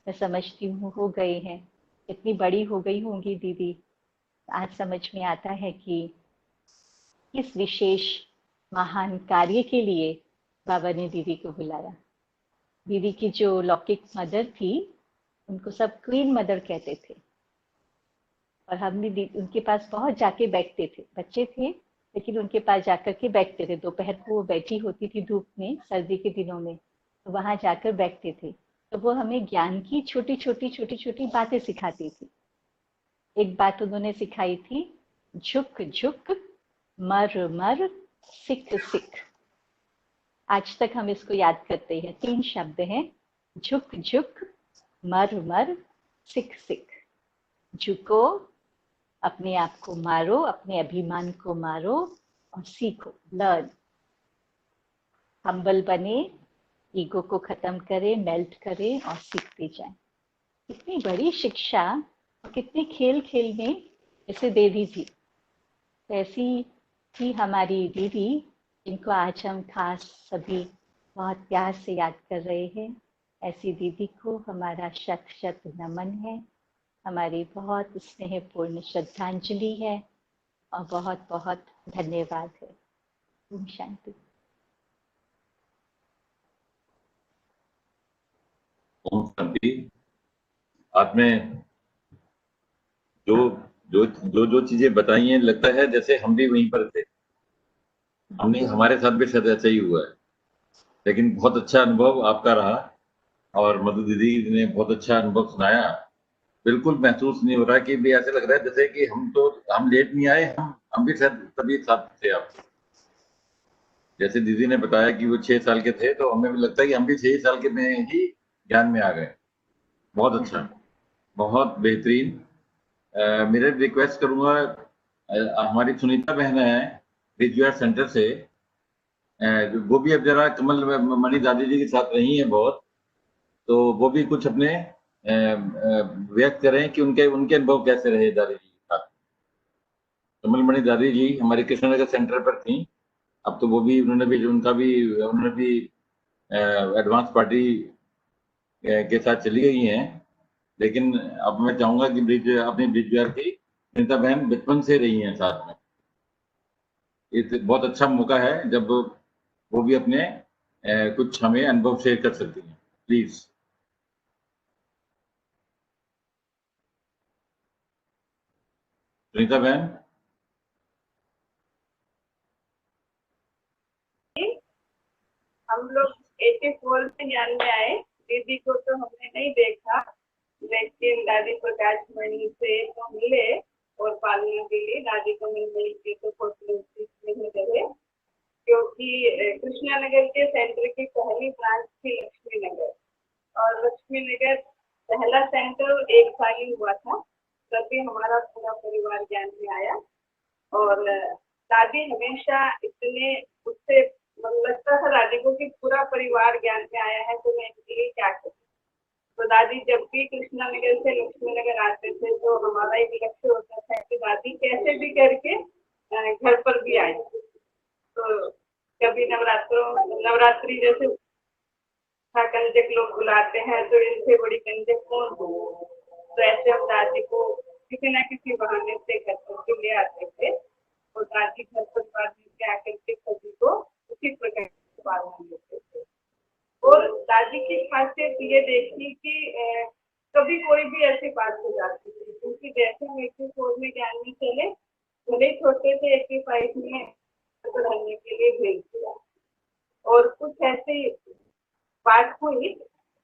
मैं समझती हूँ हो गए हैं, इतनी बड़ी हो गई होंगी दीदी, आज समझ में आता है कि किस विशेष महान कार्य के लिए बाबा ने दीदी को बुलाया। दीदी की जो लौकिक मदर थी उनको सब क्वीन मदर कहते थे और हमने उनके पास बहुत जाके बैठते थे, बच्चे थे लेकिन उनके पास जाकर के बैठते थे। दोपहर को वो बैठी होती थी धूप में, सर्दी के दिनों में, तो वहां जाकर बैठते थे, तो वो हमें ज्ञान की छोटी छोटी बातें सिखाती थी। एक बात उन्होंने सिखाई थी, झुक झुक मर मर सिक सिक। आज तक हम इसको याद करते हैं, 3 शब्द हैं, झुक झुक मर मर सिक सिक। झुको, अपने आप को मारो, अपने अभिमान को मारो और सीखो, लर्न। हम्बल बने, ईगो को खत्म करें, मेल्ट करें और सीखते जाएं। कितनी बड़ी शिक्षा और कितने खेल खेल में इसे दे दी थी। ऐसी थी हमारी दीदी जिनको आज हम खास सभी बहुत प्यार से याद कर रहे हैं। ऐसी दीदी को हमारा शत शत नमन है, हमारी बहुत स्नेहपूर्ण श्रद्धांजलि है और बहुत बहुत धन्यवाद है। ओम शांति।
ओम शांति। आपने जो जो जो जो चीजें बताई हैं, लगता है जैसे हम भी वहीं पर थे, हमने हमारे साथ भी शायद ऐसा ही हुआ है। लेकिन बहुत अच्छा अनुभव आपका रहा और मधु दीदी ने बहुत अच्छा अनुभव सुनाया। बिल्कुल महसूस नहीं हो रहा कि भी ऐसे लग रहा है जैसे कि हम लेट नहीं आए, हम भी शायद तभी साथ थे आपके। जैसे दीदी ने बताया कि वो 6 साल के थे, तो हमें भी लगता है कि हम भी 6 साल के में ही ज्ञान में आ गए। बहुत अच्छा, बहुत बेहतरीन। मेरे रिक्वेस्ट करूंगा, हमारी सुनीता बहन है रिजवायर सेंटर से, वो भी अब जरा कमल मणि दादी जी के साथ रही हैं बहुत, तो वो भी कुछ अपने व्यक्त करें कि उनके अनुभव कैसे रहे दादी जी के साथ। कमल मणि दादी जी हमारे कृष्णनगर सेंटर पर थी, अब तो वो भी उन्होंने भी एडवांस पार्टी के साथ चली गई हैं। लेकिन अब मैं चाहूंगा कि अपनी ब्रिजवार की सुनीता बहन बचपन से रही हैं साथ में। ये बहुत अच्छा मौका है जब वो भी अपने कुछ हमें अनुभव शेयर कर सकती हैं। प्लीज। सुनीता बहन।
हम लोग 84 में ज्ञान में आए। दीदी को तो हमने नहीं देखा, लेकिन दादी प्रकाश मणि से तो मिले और पालने के लिए दादी को मिलने के तो फोटो नहीं रहे, क्योंकि कृष्णा नगर के सेंटर की पहली ब्रांच थी लक्ष्मी नगर, और लक्ष्मी नगर पहला सेंटर 1 साल ही हुआ था, तभी हमारा पूरा परिवार ज्ञान में आया। और दादी हमेशा इतने उससे लगता था दादी को कि पूरा परिवार ज्ञान में आया है, तो मैं इनके लिए क्या करूँ। तो दादी जब भी कृष्णा नगर से लक्ष्मी नगर आते थे तो हमारा एक लक्ष्य होता था कि दादी कैसे भी करके घर पर भी आए। तो कभी नवरात्रि जैसे कंजक लोग बुलाते हैं, तो इनसे बड़ी कंजक कौन हो, तो ऐसे हम दादी को किसी न किसी बहाने से घर पर के ले आते थे और दादी घर पर बाद में आकर के सभी को उसी प्रकार से पालना देते थे। और दादी की खासियत ये देखी कि कभी कोई भी ऐसी बात हो जाती थी, क्योंकि जैसे हम 84 में ज्ञान में चले, भले छोटे थे 85 में रहने के लिए भेज दिया और कुछ ऐसी बात हुई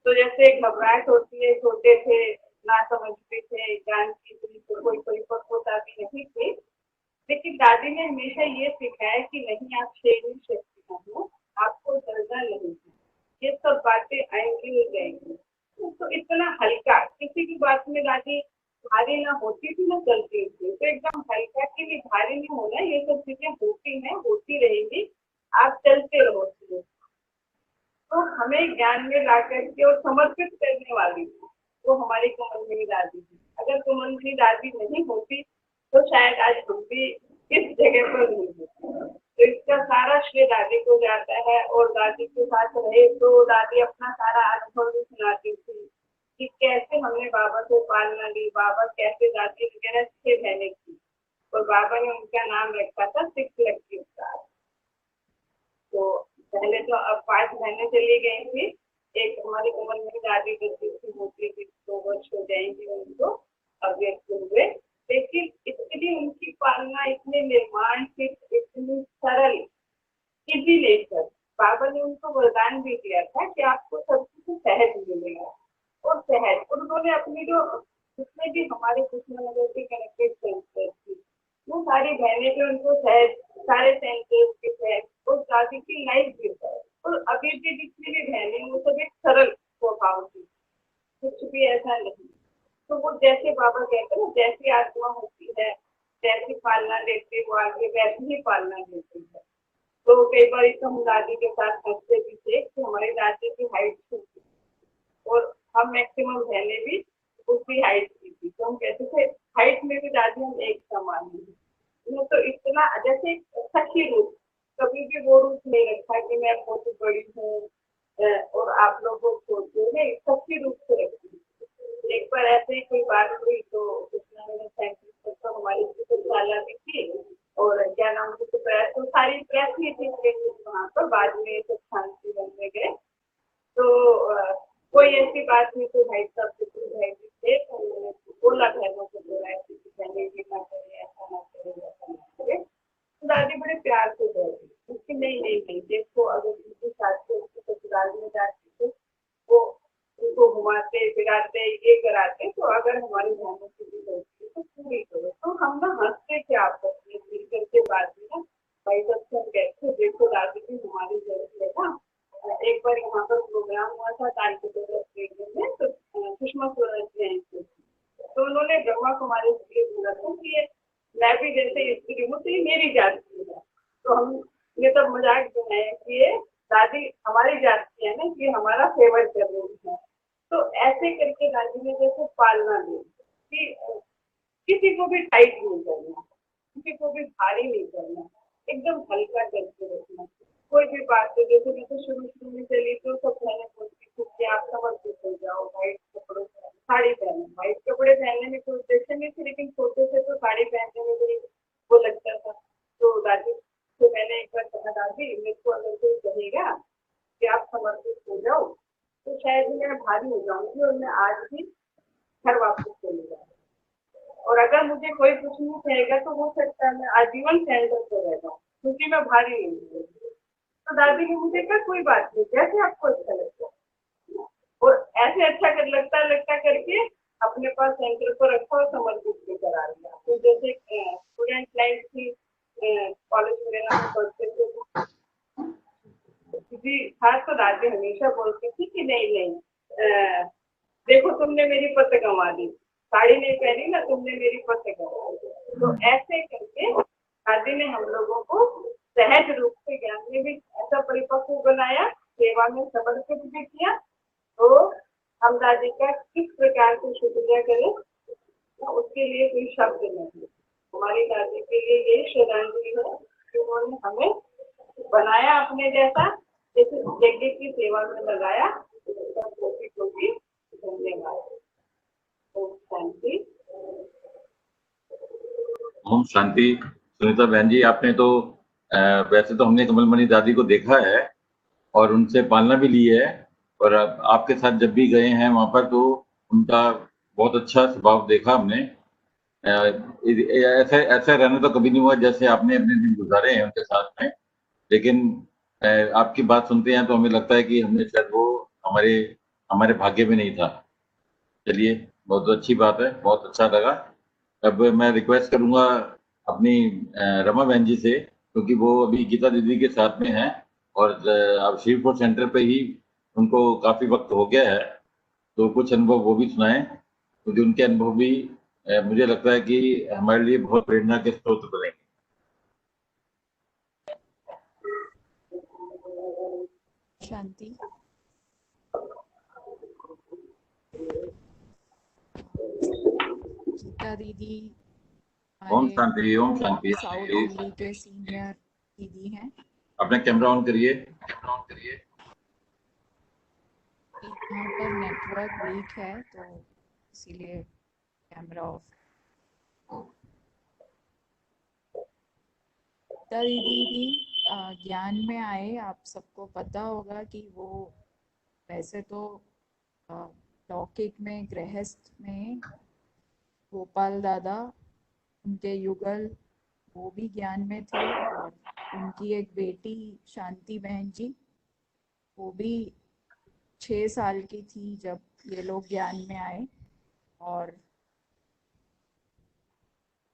तो जैसे घबराहट होती है, छोटे थे, ना समझते थे, ज्ञान की इतनी तो कोई परिपक्वता भी नहीं थी, लेकिन दादी ने हमेशा ये सिखाया कि नहीं, आप शेरनी शक्ति हो, आपको डरना नहीं है, ये सब बातें आएंगी हो जाएंगी। तो इतना हल्का, किसी की बात में दादी भारी ना होती थी ना चलती थी, तो एकदम हल्का कि नहीं, भारी नहीं होना, ये सब चीजें होती हैं, होती रहेगी, आप चलते रहो। तो हमें ज्ञान में ला करके और समर्पित करने वाली थी वो हमारी कुमलमणि दादी थी। अगर कुमलमणि दादी नहीं होती तो शायद आज हम भी इस जगह पर नहीं होते। तो इसका सारा श्रेय दादी को जाता है और दादी के साथ रहे तो दादी अपना सारा अनुभव भी सुनाती थी कि कैसे हमने बाबा से पालना ली, बाबा कैसे दादी वगैरह 6 बहनें थी और बाबा ने उनका नाम रखा था 6 लकी स्टार। तो पहले तो अब 5 बहनें चली गई थी, एक हमारी उम्र में दादी की होती थी, 2 वर्ष हो जाएंगे उनको अब व्यक्त हुए, लेकिन इतनी उनकी पालना, इतने निर्माण की, इतनी सरल, इजी नेचर, बाबा ने उनको वरदान भी दिया था कि आपको सब कुछ सहज मिलेगा और सहज। और उन्होंने अपनी जो जितने भी हमारे कृष्णनगर के कनेक्टेड सेंटर थी वो सारी बहनें भी उनको सहज, सारे सेंटर्स के सहज और दादी की लाइफ भी है। और अभी भी जितनी भी बहनें वो सब एक सरल स्वभाव की, कुछ भी ऐसा नहीं। तो वो जैसे बाबा कहते हैं जैसी आत्मा होती है जैसी पालना देते वो आगे वैसी ही पालना देती है। तो कई बार तो हम दादी के साथ हंसते भी थे कि हमारी दादी की हाइट थी और हम मैक्सिमम बहनें भी उसकी हाइट की थी, तो हम कहते थे हाइट में भी दादी हम एक समान हैं। तो इतना जैसे सखी रूप, कभी भी वो रूप नहीं रखा कि मैं बहुत बड़ी हूँ और आप लोग को छोड़ते नहीं, सखी रूप से रखती। एक बार ऐसे ही कोई बात हुई तो उसने तो हमारी शाला भी थी और क्या नाम की प्रेस, तो सारी प्रेस ही थी वहाँ पर, बाद में सब शांति बनने गए। तो कोई ऐसी बात नहीं, तो भाई साहब भाई जी थे तो उन्होंने बोला बहनों को, बोला ऐसी बहनें ये ना करे, ऐसा ना करे, ऐसा ना करे। तो दादी बड़े प्यार से बोलती उसकी नहीं नहीं नहीं, देखो अगर उनकी साथी उसकी ससुराल में जाती तो वो उनको घुमाते फिराते ये कराते, तो अगर हमारी बहनों की भी गलती तो पूरी करो। तो हम ना हंसते थे आपस में मिल करके बात में ना, भाई सबसे हम कहते देखो दादी भी हमारी जरूरत है ना। एक बार यहाँ पर प्रोग्राम हुआ था तालकटोरा स्टेडियम में, तो सुषमा स्वराज जयंती, तो उन्होंने ब्रह्मा कुमारी के लिए बोला था कि ये मैं भी जैसे स्त्री हूँ तो ये मेरी जाति है। तो हमने तब मजाक बनाया कि ये दादी हमारी जाति है ना, कि हमारा फेवर कर रही है। तो ऐसे करके दादी ने जैसे पालना दी कि किसी को भी टाइट नहीं करना, किसी को भी भारी नहीं करना, एकदम हल्का करके रखना। कोई भी बात है, जैसे मैं तो शुरू में चली तो सब मैंने बोलती थी कि आप समर्पित हो जाओ, व्हाइट कपड़ों साड़ी पहने। व्हाइट कपड़े पहनने में कोई उद्देश्य नहीं थी, लेकिन छोटे से तो साड़ी पहनने में भी वो लगता था। तो दादी से मैंने एक बार कहा, दादी मेरे को अगर कोई कहेगा कि आप समर्पित हो जाओ तो शायद मैं भारी हो जाऊंगी और मैं आज ही घर वापस चले जाऊंगी, और अगर मुझे कोई कुछ नहीं कहेगा तो हो सकता है मैं आजीवन सेंटर पर रह जाऊँ, क्योंकि मैं भारी नहीं हूँ। तो दादी ने मुझे कहा कोई बात नहीं, जैसे आपको अच्छा लगता है, और ऐसे अच्छा कर लगता करके अपने पास सेंटर पर रखा और समर्पित भी करा लिया। तो जैसे स्टूडेंट लाइफ थी, कॉलेज वगैरह में पढ़ते थे, किसी खास तो दादी हमेशा बोलती थी कि नहीं नहीं, देखो तुमने मेरी पत गंवा दी, साड़ी नहीं पहनी ना, तुमने मेरी पत गंवा दी। तो ऐसे करके दादी ने हम लोगों को सहज रूप से ज्ञान में भी ऐसा परिपक्व बनाया, सेवा में समर्पित भी किया। तो हम दादी का किस प्रकार से शुक्रिया करें, उसके लिए कोई शब्द नहीं। हमारी दादी के लिए ये श्रद्धांजलि है कि उन्होंने हमें बनाया अपने जैसा, जैसे यज्ञ की सेवा में लगाया। कोटि कोटि धन्यवाद। शांति।
ओम शांति। सुनीता बहन जी, आपने तो वैसे तो हमने कमलमणि दादी को देखा है और उनसे पालना भी ली है, और आपके साथ जब भी गए हैं वहां पर तो उनका बहुत अच्छा स्वभाव देखा हमने। ऐसा ऐसा रहना तो कभी नहीं हुआ जैसे आपने अपने दिन गुजारे हैं उनके साथ में। लेकिन अ, आपकी बात सुनते हैं तो हमें लगता है कि हमने शायद वो हमारे हमारे भाग्य में नहीं था। चलिए, बहुत अच्छी बात है, बहुत अच्छा लगा। अब मैं रिक्वेस्ट करूंगा अपनी रमा बहन जी से, क्योंकि वो अभी गीता दीदी के साथ में हैं और अब शिवपुर सेंटर पे ही उनको काफी वक्त हो गया है, तो कुछ अनुभव वो भी सुनाएं, क्योंकि उनके अनुभव भी मुझे लगता है कि हमारे लिए बहुत प्रेरणा के स्रोत बनेंगे।
शांति। गीता दीदी
ओम
हमारे
शांति, ओम शांति।
साउथ दिल्ली के सीनियर दीदी हैं।
अपना कैमरा ऑन करिए।
यहाँ पर नेटवर्क वीक है तो इसीलिए कैमरा ऑफ। गीता दीदी भी ज्ञान में आए। आप सबको पता होगा कि वो वैसे तो अ, लौकिक में गृहस्थ में गोपाल दादा उनके युगल वो भी ज्ञान में थे, और उनकी एक बेटी शांति बहन जी वो भी 6 साल की थी जब ये लोग ज्ञान में आए। और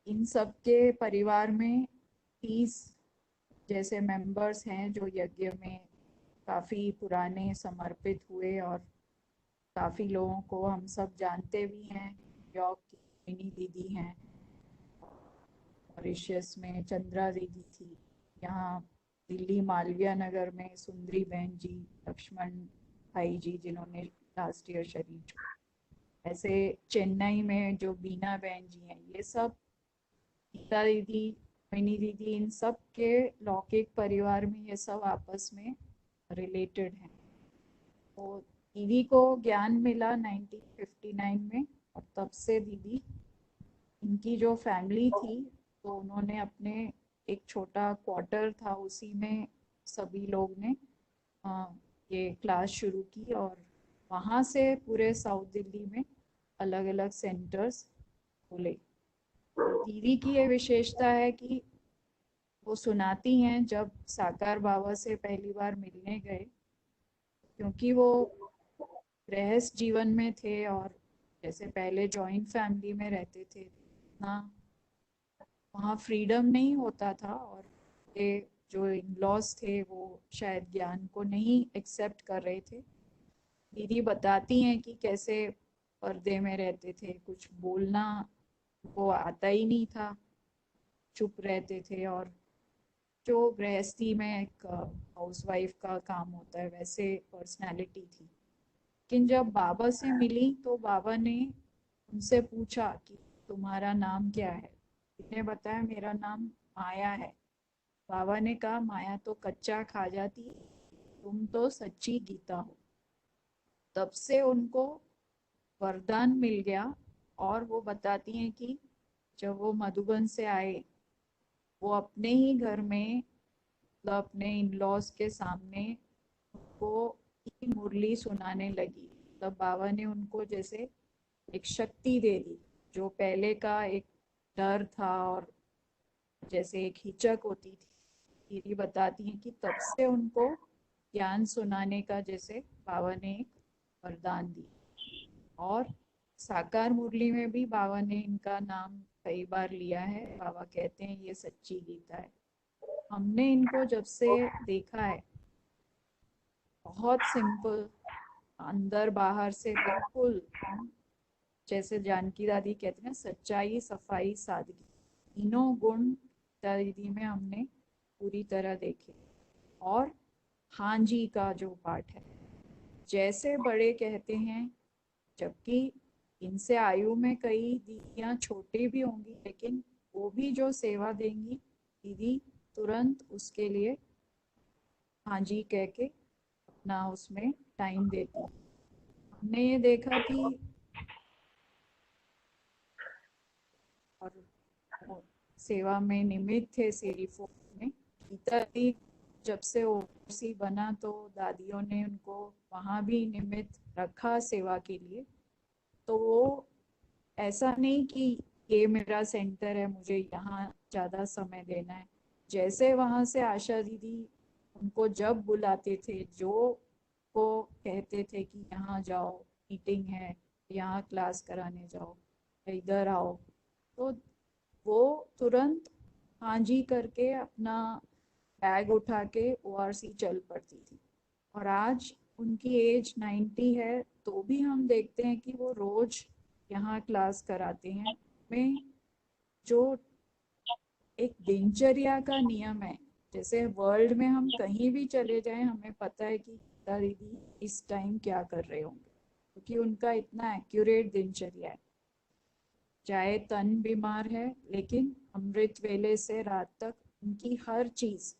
इन सब के परिवार में 30 जैसे मेंबर्स हैं जो यज्ञ में काफी पुराने समर्पित हुए, और काफी लोगों को हम सब जानते भी हैं। न्यूयॉर्क की मिनी दीदी हैं, मॉरिशस में चंद्रा दीदी थी, यहाँ दिल्ली मालवीय नगर में सुंदरी बहन जी, लक्ष्मण भाई जी जिन्होंने लास्ट ईयर शरीर छोड़ा, ऐसे चेन्नई में जो बीना बहन जी हैं, ये सब गीता दीदी, मिनी दीदी, इन सब के लौकिक परिवार में ये सब आपस में रिलेटेड हैं। तो दीदी को ज्ञान मिला 1959 में, और तब से दीदी, इनकी जो फैमिली थी तो उन्होंने अपने एक छोटा क्वार्टर था उसी में सभी लोग ने ये क्लास शुरू की, और वहाँ से पूरे साउथ दिल्ली में अलग अलग सेंटर्स खोले। और दीदी की ये विशेषता है कि वो सुनाती हैं जब साकार बाबा से पहली बार मिलने गए, क्योंकि वो गृहस्थ जीवन में थे और जैसे पहले जॉइंट फैमिली में रहते थे, इतना वहाँ फ्रीडम नहीं होता था, और ये जो इन लॉज थे वो शायद ज्ञान को नहीं एक्सेप्ट कर रहे थे। दीदी बताती हैं कि कैसे पर्दे में रहते थे, कुछ बोलना वो आता ही नहीं था, चुप रहते थे, और जो गृहस्थी में एक हाउसवाइफ का काम होता है वैसे पर्सनालिटी थी। लेकिन जब बाबा से मिली तो बाबा ने उनसे पूछा कि तुम्हारा नाम क्या है। उसने बताया मेरा नाम माया है। बाबा ने कहा माया तो कच्चा खा जाती है, तुम तो सच्ची गीता हो। तब से उनको वरदान मिल गया, और वो बताती हैं कि जब वो मधुबन से आए, वो अपने ही घर में, मतलब अपने इन लॉज के सामने वो मुरली सुनाने लगी। तब बाबा ने उनको जैसे एक शक्ति दे दी, जो पहले का एक डर था और जैसे एक हिचक होती थी। दीदी बताती हैं कि तब से उनको ज्ञान सुनाने का जैसे बाबा ने एक वरदान दी। और साकार मुरली में भी बाबा ने इनका नाम कई बार लिया है। बाबा कहते हैं ये सच्ची गीता है। हमने इनको जब से देखा है, बहुत सिंपल, अंदर बाहर से बिल्कुल जैसे जानकी दादी कहती हैं सच्चाई, सफाई, सादगी, तीनों गुण दादी में हमने पूरी तरह देखे। और हाँ जी का जो पाठ है, जैसे बड़े कहते हैं, जबकि इनसे आयु में कई दीदियां छोटी भी होंगी, लेकिन वो भी जो सेवा देंगी दीदी तुरंत उसके लिए हाँ जी कह के अपना उसमें टाइम देती। हमने ये देखा कि और सेवा में निमित्त थे सीरी 4 में। गीता दी जब से ओवरसी बना तो दादियों ने उनको वहाँ भी निमित्त रखा सेवा के लिए। तो वो ऐसा नहीं कि ये मेरा सेंटर है, मुझे यहाँ ज़्यादा समय देना है। जैसे वहाँ से आशा दीदी उनको जब बुलाते थे, जो को कहते थे कि यहाँ जाओ, मीटिंग है, यहाँ क्लास कराने जाओ, इधर आओ, तो वो तुरंत हाँ जी करके अपना बैग उठा के ओआरसी चल पड़ती थी। और आज उनकी एज 90 है तो भी हम देखते हैं कि वो रोज यहाँ क्लास कराते हैं। में जो एक दिनचर्या का नियम है, जैसे वर्ल्ड में हम कहीं भी चले जाएं हमें पता है कि गीता दीदी इस टाइम क्या कर रहे होंगे, क्योंकि उनका इतना एक्यूरेट दिनचर्या है। चाहे तन बीमार है लेकिन अमृत वेले से रात तक उनकी हर चीज,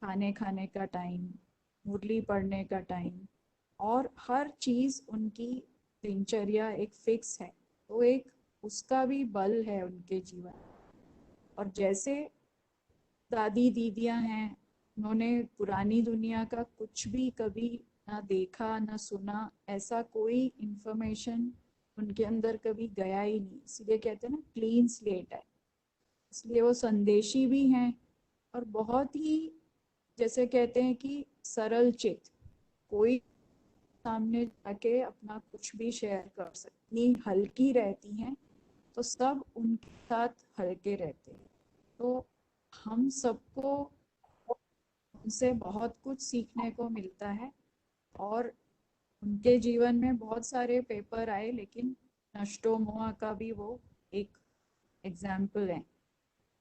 खाने का टाइम, मुरली पढ़ने का टाइम और हर चीज उनकी दिनचर्या एक फिक्स है। तो एक उसका भी बल है उनके जीवन। और जैसे दादी दीदियां हैं, उन्होंने पुरानी दुनिया का कुछ भी कभी ना देखा ना सुना, ऐसा कोई इंफॉर्मेशन उनके अंदर कभी गया ही नहीं, इसलिए कहते हैं ना क्लीन स्लेट है। इसलिए वो संदेशी भी हैं और बहुत ही, जैसे कहते हैं कि सरल चित, कोई सामने जाके अपना कुछ भी शेयर कर सकती, हल्की रहती हैं तो सब उनके साथ हल्के रहते हैं। तो हम सबको उनसे बहुत कुछ सीखने को मिलता है। और उनके जीवन में बहुत सारे पेपर आए लेकिन नष्टो मोहा का भी वो एक एग्जाम्पल है।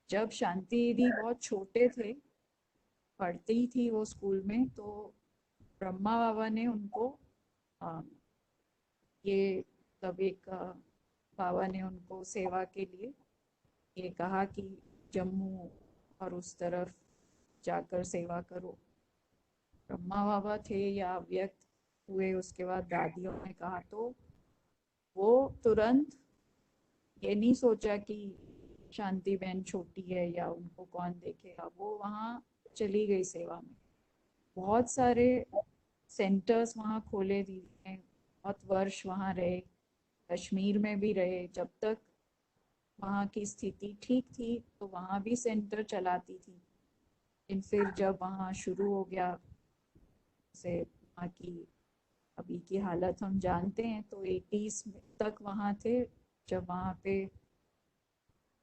जब शांति दीदी बहुत छोटे थे, पढ़ती थी वो स्कूल में, तो ब्रह्मा बाबा ने उनको अ, ये तब एक बाबा ने उनको सेवा के लिए ये कहा कि जम्मू और उस तरफ जाकर सेवा करो। ब्रह्मा बाबा थे या व्यक्त हुए उसके बाद दादियों ने कहा, तो वो तुरंत ये नहीं सोचा कि शांति बहन छोटी है या उनको कौन देखेगा, वो वहाँ चली गई सेवा में। बहुत सारे सेंटर्स वहाँ खोले दिए, बहुत वर्ष वहाँ रहे, कश्मीर में भी रहे। जब तक वहाँ की स्थिति ठीक थी तो वहाँ भी सेंटर चलाती थी। लेकिन फिर जब वहाँ शुरू हो गया, से वहाँ की अभी की हालत हम जानते हैं, तो 80s तक वहाँ थे। जब वहाँ पे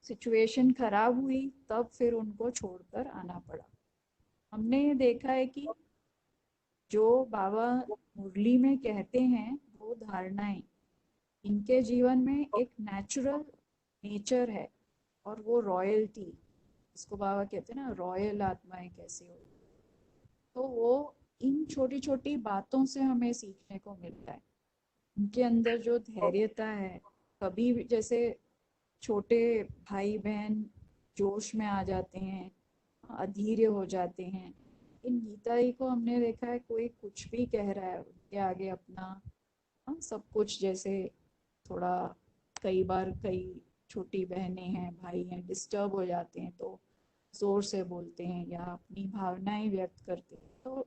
सिचुएशन खराब हुई तब फिर उनको छोड़कर आना पड़ा। हमने ये देखा है कि जो बाबा मुरली में कहते हैं वो धारणाएं, इनके जीवन में एक नेचुरल नेचर है। और वो रॉयल्टी, इसको बाबा कहते हैं ना, रॉयल आत्माएं कैसे हो, तो वो इन छोटी छोटी बातों से हमें सीखने को मिलता है। उनके अंदर जो धैर्यता है, कभी भी जैसे छोटे भाई बहन जोश में आ जाते हैं, अधीर हो जाते हैं, इन गीता जी को हमने देखा है कोई कुछ भी कह रहा है उनके आगे अपना सब कुछ, जैसे थोड़ा कई बार कई छोटी बहनें हैं भाई हैं डिस्टर्ब हो जाते हैं तो जोर से बोलते हैं या अपनी भावनाएं व्यक्त करते हैं। तो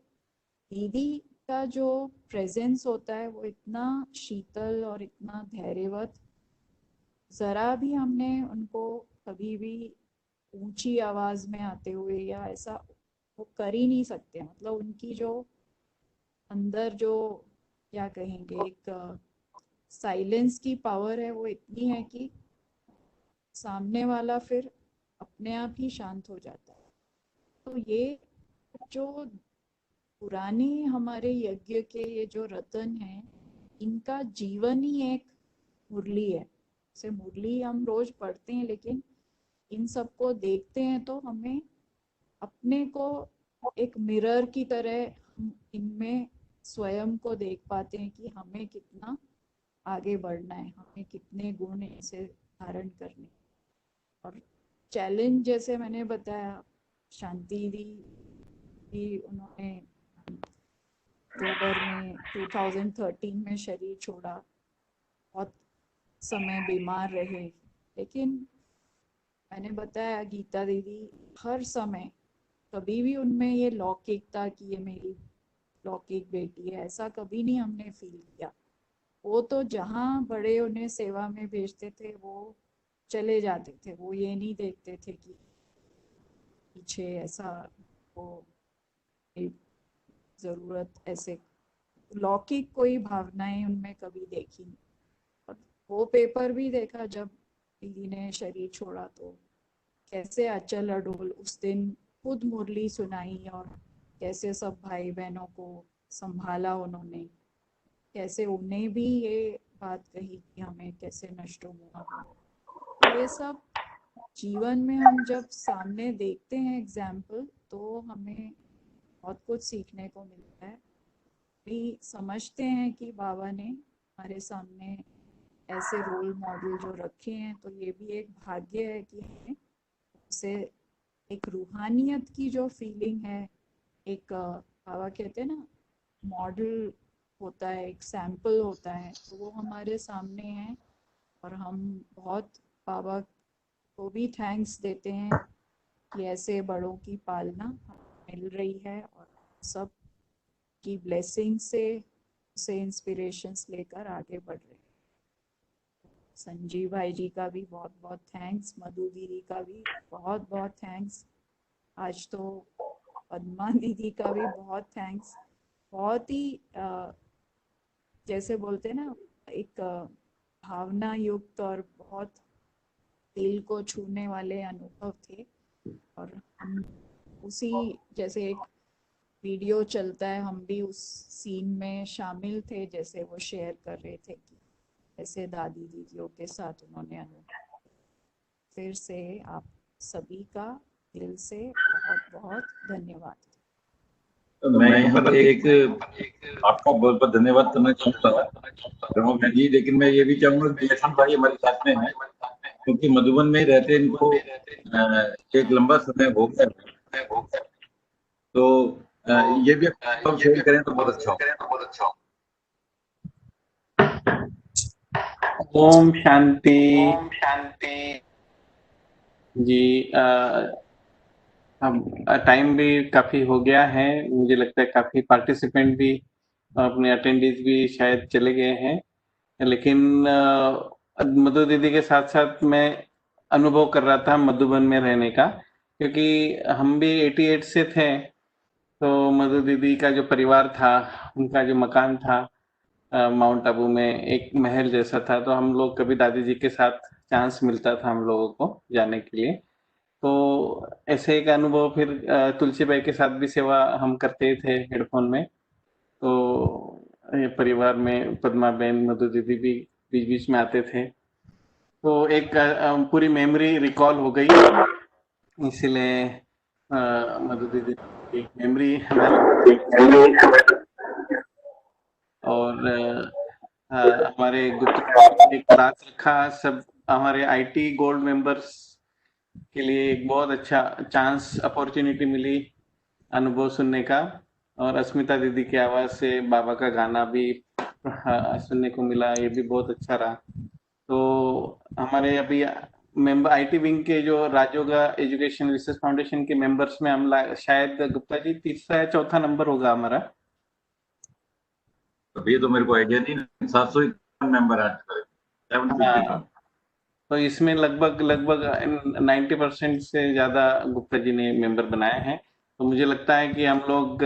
दीदी का जो प्रेजेंस होता है वो इतना शीतल और इतना धैर्यवत, जरा भी हमने उनको कभी भी ऊंची आवाज में आते हुए या ऐसा वो कर ही नहीं सकते। मतलब उनकी जो अंदर जो क्या कहेंगे एक साइलेंस की पावर है वो इतनी है कि सामने वाला फिर अपने आप ही शांत हो जाता है। तो ये जो पुराने हमारे यज्ञ के ये जो रतन हैं, इनका जीवन ही एक मुरली है। जैसे मुरली हम रोज पढ़ते हैं लेकिन इन सबको देखते हैं तो हमें अपने को एक मिरर की तरह हम इनमें स्वयं को देख पाते हैं कि हमें कितना आगे बढ़ना है, हमें कितने गुण इसे धारण करने। और चैलेंज जैसे मैंने बताया, शांति दी भी उन्होंने अक्टूबर में 2013 में शरीर छोड़ा, बहुत समय बीमार रहे, लेकिन मैंने बताया गीता दीदी हर समय कभी भी उनमें ये लौकिकता की ये मेरी लौकिक बेटी है ऐसा कभी नहीं हमने फील किया। वो तो जहाँ बड़े उन्हें सेवा में भेजते थे वो चले जाते थे, वो ये नहीं देखते थे कि पीछे ऐसा वो एक जरूरत ऐसे लौकिक कोई भावनाएं उनमें कभी देखी नहीं। और वो पेपर भी देखा जब दीदी ने शरीर छोड़ा तो कैसे अचल अडोल उस दिन खुद मुरली सुनाई और कैसे सब भाई बहनों को संभाला उन्होंने, कैसे उन्हें भी ये बात कही कि हमें कैसे नष्टों में। ये सब जीवन में हम जब सामने देखते हैं एग्जाम्पल तो हमें बहुत कुछ सीखने को मिलता है। भी समझते हैं कि बाबा ने हमारे सामने ऐसे रोल मॉडल जो रखे हैं तो ये भी एक भाग्य है कि हमें उसे एक रूहानियत की जो फीलिंग है, एक बाबा कहते हैं ना मॉडल होता है, एक सैंपल होता है, तो वो हमारे सामने है। और हम बहुत बाबा को भी थैंक्स देते हैं कि ऐसे बड़ों की पालना मिल रही है और सब की ब्लेसिंग से इंस्पिरेशंस लेकर आगे बढ़ रहे हैं। संजीव भाई जी का भी बहुत बहुत थैंक्स, मधु दीदी का भी बहुत बहुत थैंक्स, आज तो पद्मा दीदी का भी बहुत थैंक्स। बहुत ही जैसे बोलते हैं ना एक भावना युक्त और बहुत दिल को छूने वाले अनुभव थे। और हम उसी जैसे एक वीडियो चलता है हम भी उस सीन में शामिल थे जैसे वो शेयर कर रहे थे कि ऐसे दादी दीदियों के साथ उन्होंने अनुभव। फिर से आप सभी का दिल से बहुत बहुत धन्यवाद।
मैं यहाँ पर एक आपका बहुत बहुत धन्यवाद करना चाहूँगा रमोगा जी, लेकिन मैं ये भी चाहूंगा कि यशवंत भाई हमारे साथ में हैं, क्योंकि मधुबन में रहते इनको एक लंबा समय हो गया, तो ये भी आप शेयर करें तो बहुत अच्छा हो।
ओम शांति जी। अब टाइम भी काफी हो गया है, मुझे लगता है काफी पार्टिसिपेंट भी अपने अटेंडीज भी शायद चले गए हैं, लेकिन मधु दीदी के साथ साथ मैं अनुभव कर रहा था मधुबन में रहने का, क्योंकि हम भी 88 से थे। तो मधु दीदी का जो परिवार था, उनका जो मकान था माउंट आबू में, एक महल जैसा था। तो हम लोग कभी दादी जी के साथ चांस मिलता था हम लोगों को जाने के लिए। तो ऐसे एक अनुभव फिर तुलसी बाई के साथ भी सेवा हम करते थे हेडफोन में। तो ये परिवार में पद्मा बहन मधु दीदी भी बीच बीच में आते थे, तो एक पूरी मेमोरी रिकॉल हो गई, इसीलिए मधु दीदी की मेमोरी हमारे और हमारे गुप्त एक रात रखा सब हमारे आईटी गोल्ड मेंबर्स के लिए एक बहुत अच्छा चांस अपॉर्चुनिटी मिली अनुभव सुनने का। और अस्मिता दीदी की आवाज से बाबा का गाना भी सुनने को मिला, ये भी बहुत अच्छा रहा। तो हमारे अभी मेंबर आईटी विंग के जो राजयोगा एजुकेशन रिसर्च फाउंडेशन के मेंबर्स में हम शायद गुप्ता जी तीसरा या चौथा नंबर होगा हमारा।
अभी तो मेरे को आइडिया नहीं, 751 मेंबर आज तक, 751।
तो इसमें लगभग 90% से ज्यादा गुप्ता जी ने मेंबर बनाए हैं। तो मुझे लगता है कि हम लोग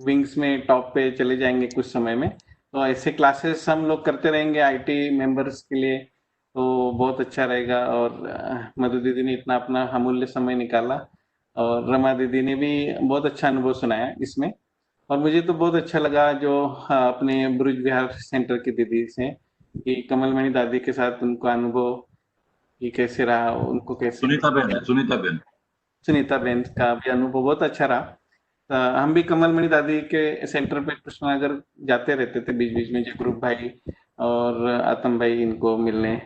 विंग्स में टॉप पे चले जाएंगे कुछ समय में। तो ऐसे क्लासेस हम लोग करते रहेंगे आईटी मेंबर्स के लिए, तो बहुत अच्छा रहेगा। और मधु दीदी ने इतना अपना अमूल्य समय निकाला, और रमा दीदी ने भी बहुत अच्छा अनुभव सुनाया इसमें। और मुझे तो बहुत अच्छा लगा जो अपने ब्रुज विहार सेंटर की दीदी से कि कमलमणि दादी के साथ उनका अनुभव कि कैसे रहा, उनको कैसे
सुनीता बहन
सुनीता बहन का भी अनुभव बहुत अच्छा रहा। हम भी कमलमणि दादी के सेंटर पे कृष्णनगर जाते रहते थे बीच बीच में, जगरूप भाई और आतम भाई इनको मिलने।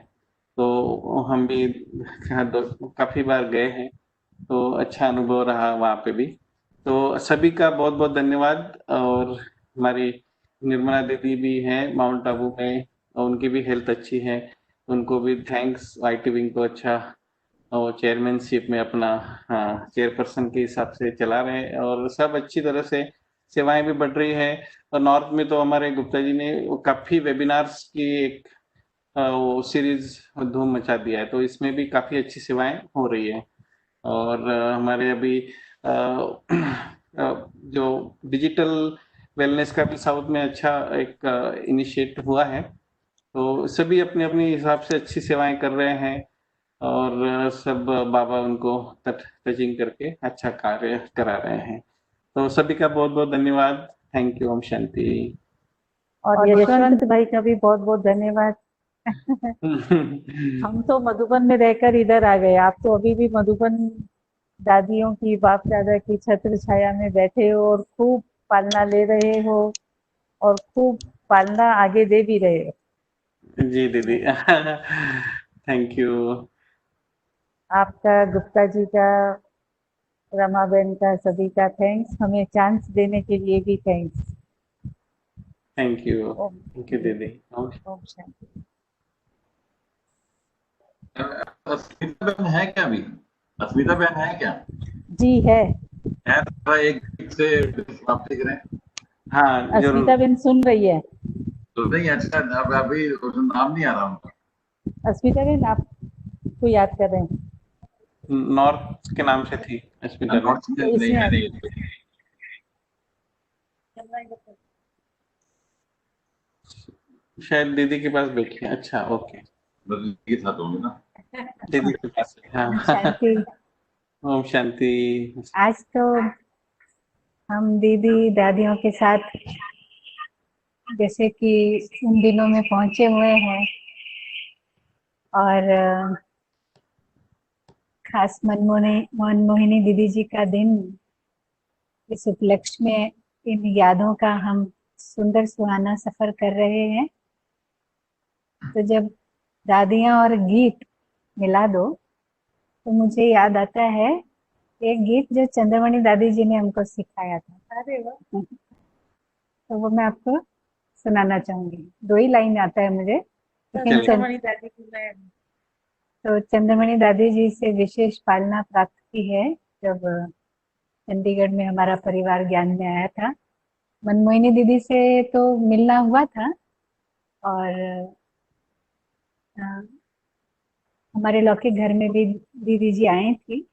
तो हम भी काफी बार गए हैं, तो अच्छा अनुभव रहा वहाँ पे भी। तो सभी का बहुत बहुत धन्यवाद। और हमारी निर्मला दीदी भी हैं माउंट आबू में, और उनकी भी हेल्थ अच्छी है, उनको भी थैंक्स। आईटी विंग को अच्छा और चेयरमैनशिप में अपना चेयरपर्सन के हिसाब से चला रहे हैं और सब अच्छी तरह से सेवाएं भी बढ़ रही है। और नॉर्थ में तो हमारे गुप्ता जी ने काफी वेबिनार्स की एक वो सीरीज धूम मचा दिया है, तो इसमें भी काफी अच्छी सेवाएं हो रही है। और हमारे अभी जो डिजिटल वेलनेस का भी साउथ में अच्छा एक इनिशिएट हुआ है, तो सभी अपने अपने हिसाब से अच्छी सेवाएं कर रहे हैं और सब बाबा उनको टचिंग करके अच्छा कार्य करा रहे हैं। तो सभी का बहुत बहुत धन्यवाद। Thank you. ओम शांति।
और यशवंत भाई का भी बहुत बहुत धन्यवाद। हम तो मधुबन में रहकर इधर आ गए, आप तो अभी भी मधुबन दादियों की बाप दादा की छत्र छाया में बैठे हो और खूब पालना ले रहे हो और खूब पालना आगे दे भी रहे हो।
जी दीदी। Thank you.
आपका, गुप्ता जी का, रमाबेन का, सभी का थैंक्स। हमें चांस देने के लिए भी थैंक्स।
Thank you.
ओम
थैंक यू दीदी।
ओम शांति।
अस्मिता बहन है क्या अभी? अस्मिता बहन है क्या?
जी है।
थोड़ा एक गीत से समाप्ति करें।
हाँ
अस्मिता
जरूर।
बेन सुन रही है।
तो नहीं, अच्छा, अब अभी नाम नहीं आ रहा उनका।
अस्मिता बेन आपको याद कर रहे हैं?
नॉर्थ के नाम से थी अस्मिता में।
नॉर्थ में नहीं है, नहीं है।
शायद दीदी के पास बैठी है। अच्छा ओके।
मतलब ये था तो ना।
दीदी के पास है।
ओम
हाँ।
शांति।
ओम शांति।
आज तो हम दीदी दादियों के साथ जैसे कि उन दिनों में पहुंचे हुए हैं और खास मनमोहिनी दीदी जी का दिन, इस उपलक्ष्य में इन यादों का हम सुंदर सुहाना सफर कर रहे हैं। तो जब दादियां और गीत मिला दो तो मुझे याद आता है एक गीत जो चंद्रमणि दादी जी ने हमको सिखाया था। अरे वाह। तो वो मैं आपको सुनाना चाहूंगी। 2 ही लाइन आता है मुझे, लेकिन तो चंद्रमणि दादी जी से विशेष पालना प्राप्त की है जब चंडीगढ़ में हमारा परिवार ज्ञान में आया था। मनमोहिनी दीदी से तो मिलना हुआ था और हमारे लौकिक घर में भी दीदी जी आई थी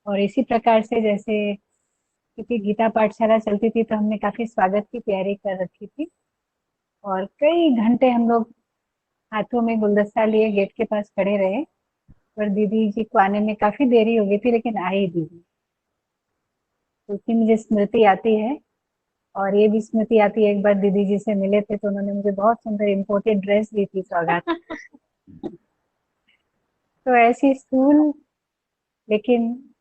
और इसी प्रकार से जैसे क्योंकि गीता पाठशाला चलती थी तो हमने काफी स्वागत की तैयारी कर रखी थी और कई घंटे हम लोग हाथों में गुलदस्ता लिए गेट के पास खड़े रहे, पर दीदी जी को आने में काफी देरी हो गई थी, लेकिन आई दीदी। तो उसकी मुझे स्मृति आती है और ये भी स्मृति आती है एक बार दीदी जी से मिले थे तो उन्होंने मुझे बहुत सुंदर इम्पोर्टेड ड्रेस दी थी सौगात। तो ऐसी स्थूल लेकिन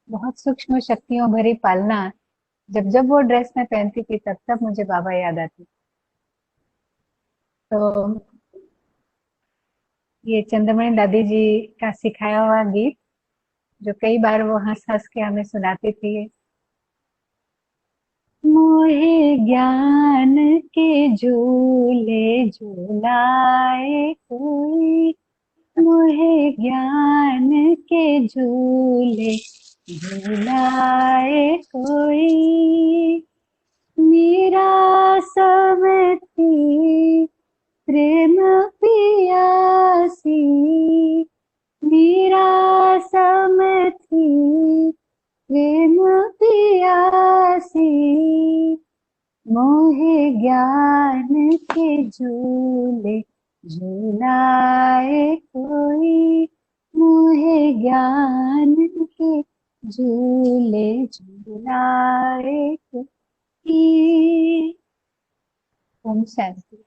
बहुत सूक्ष्म शक्तियों भरी पालना, जब जब वो ड्रेस मैं पहनती थी तब तब मुझे बाबा याद आती। तो ये चंद्रमणि दादी जी का सिखाया हुआ गीत जो कई बार वो हंस हंस के हमें सुनाती थी। मोहे ज्ञान के झूले झूलाए कोई, मोहे ज्ञान के झूले झूलाए कोई, मेरा समती प्रेम पियासी, मेरा समती प्रेम पियासी, मोहे ज्ञान के झूले झूलाए कोई, मोहे ज्ञान के झूले झूलाए कोई। ओम शांति।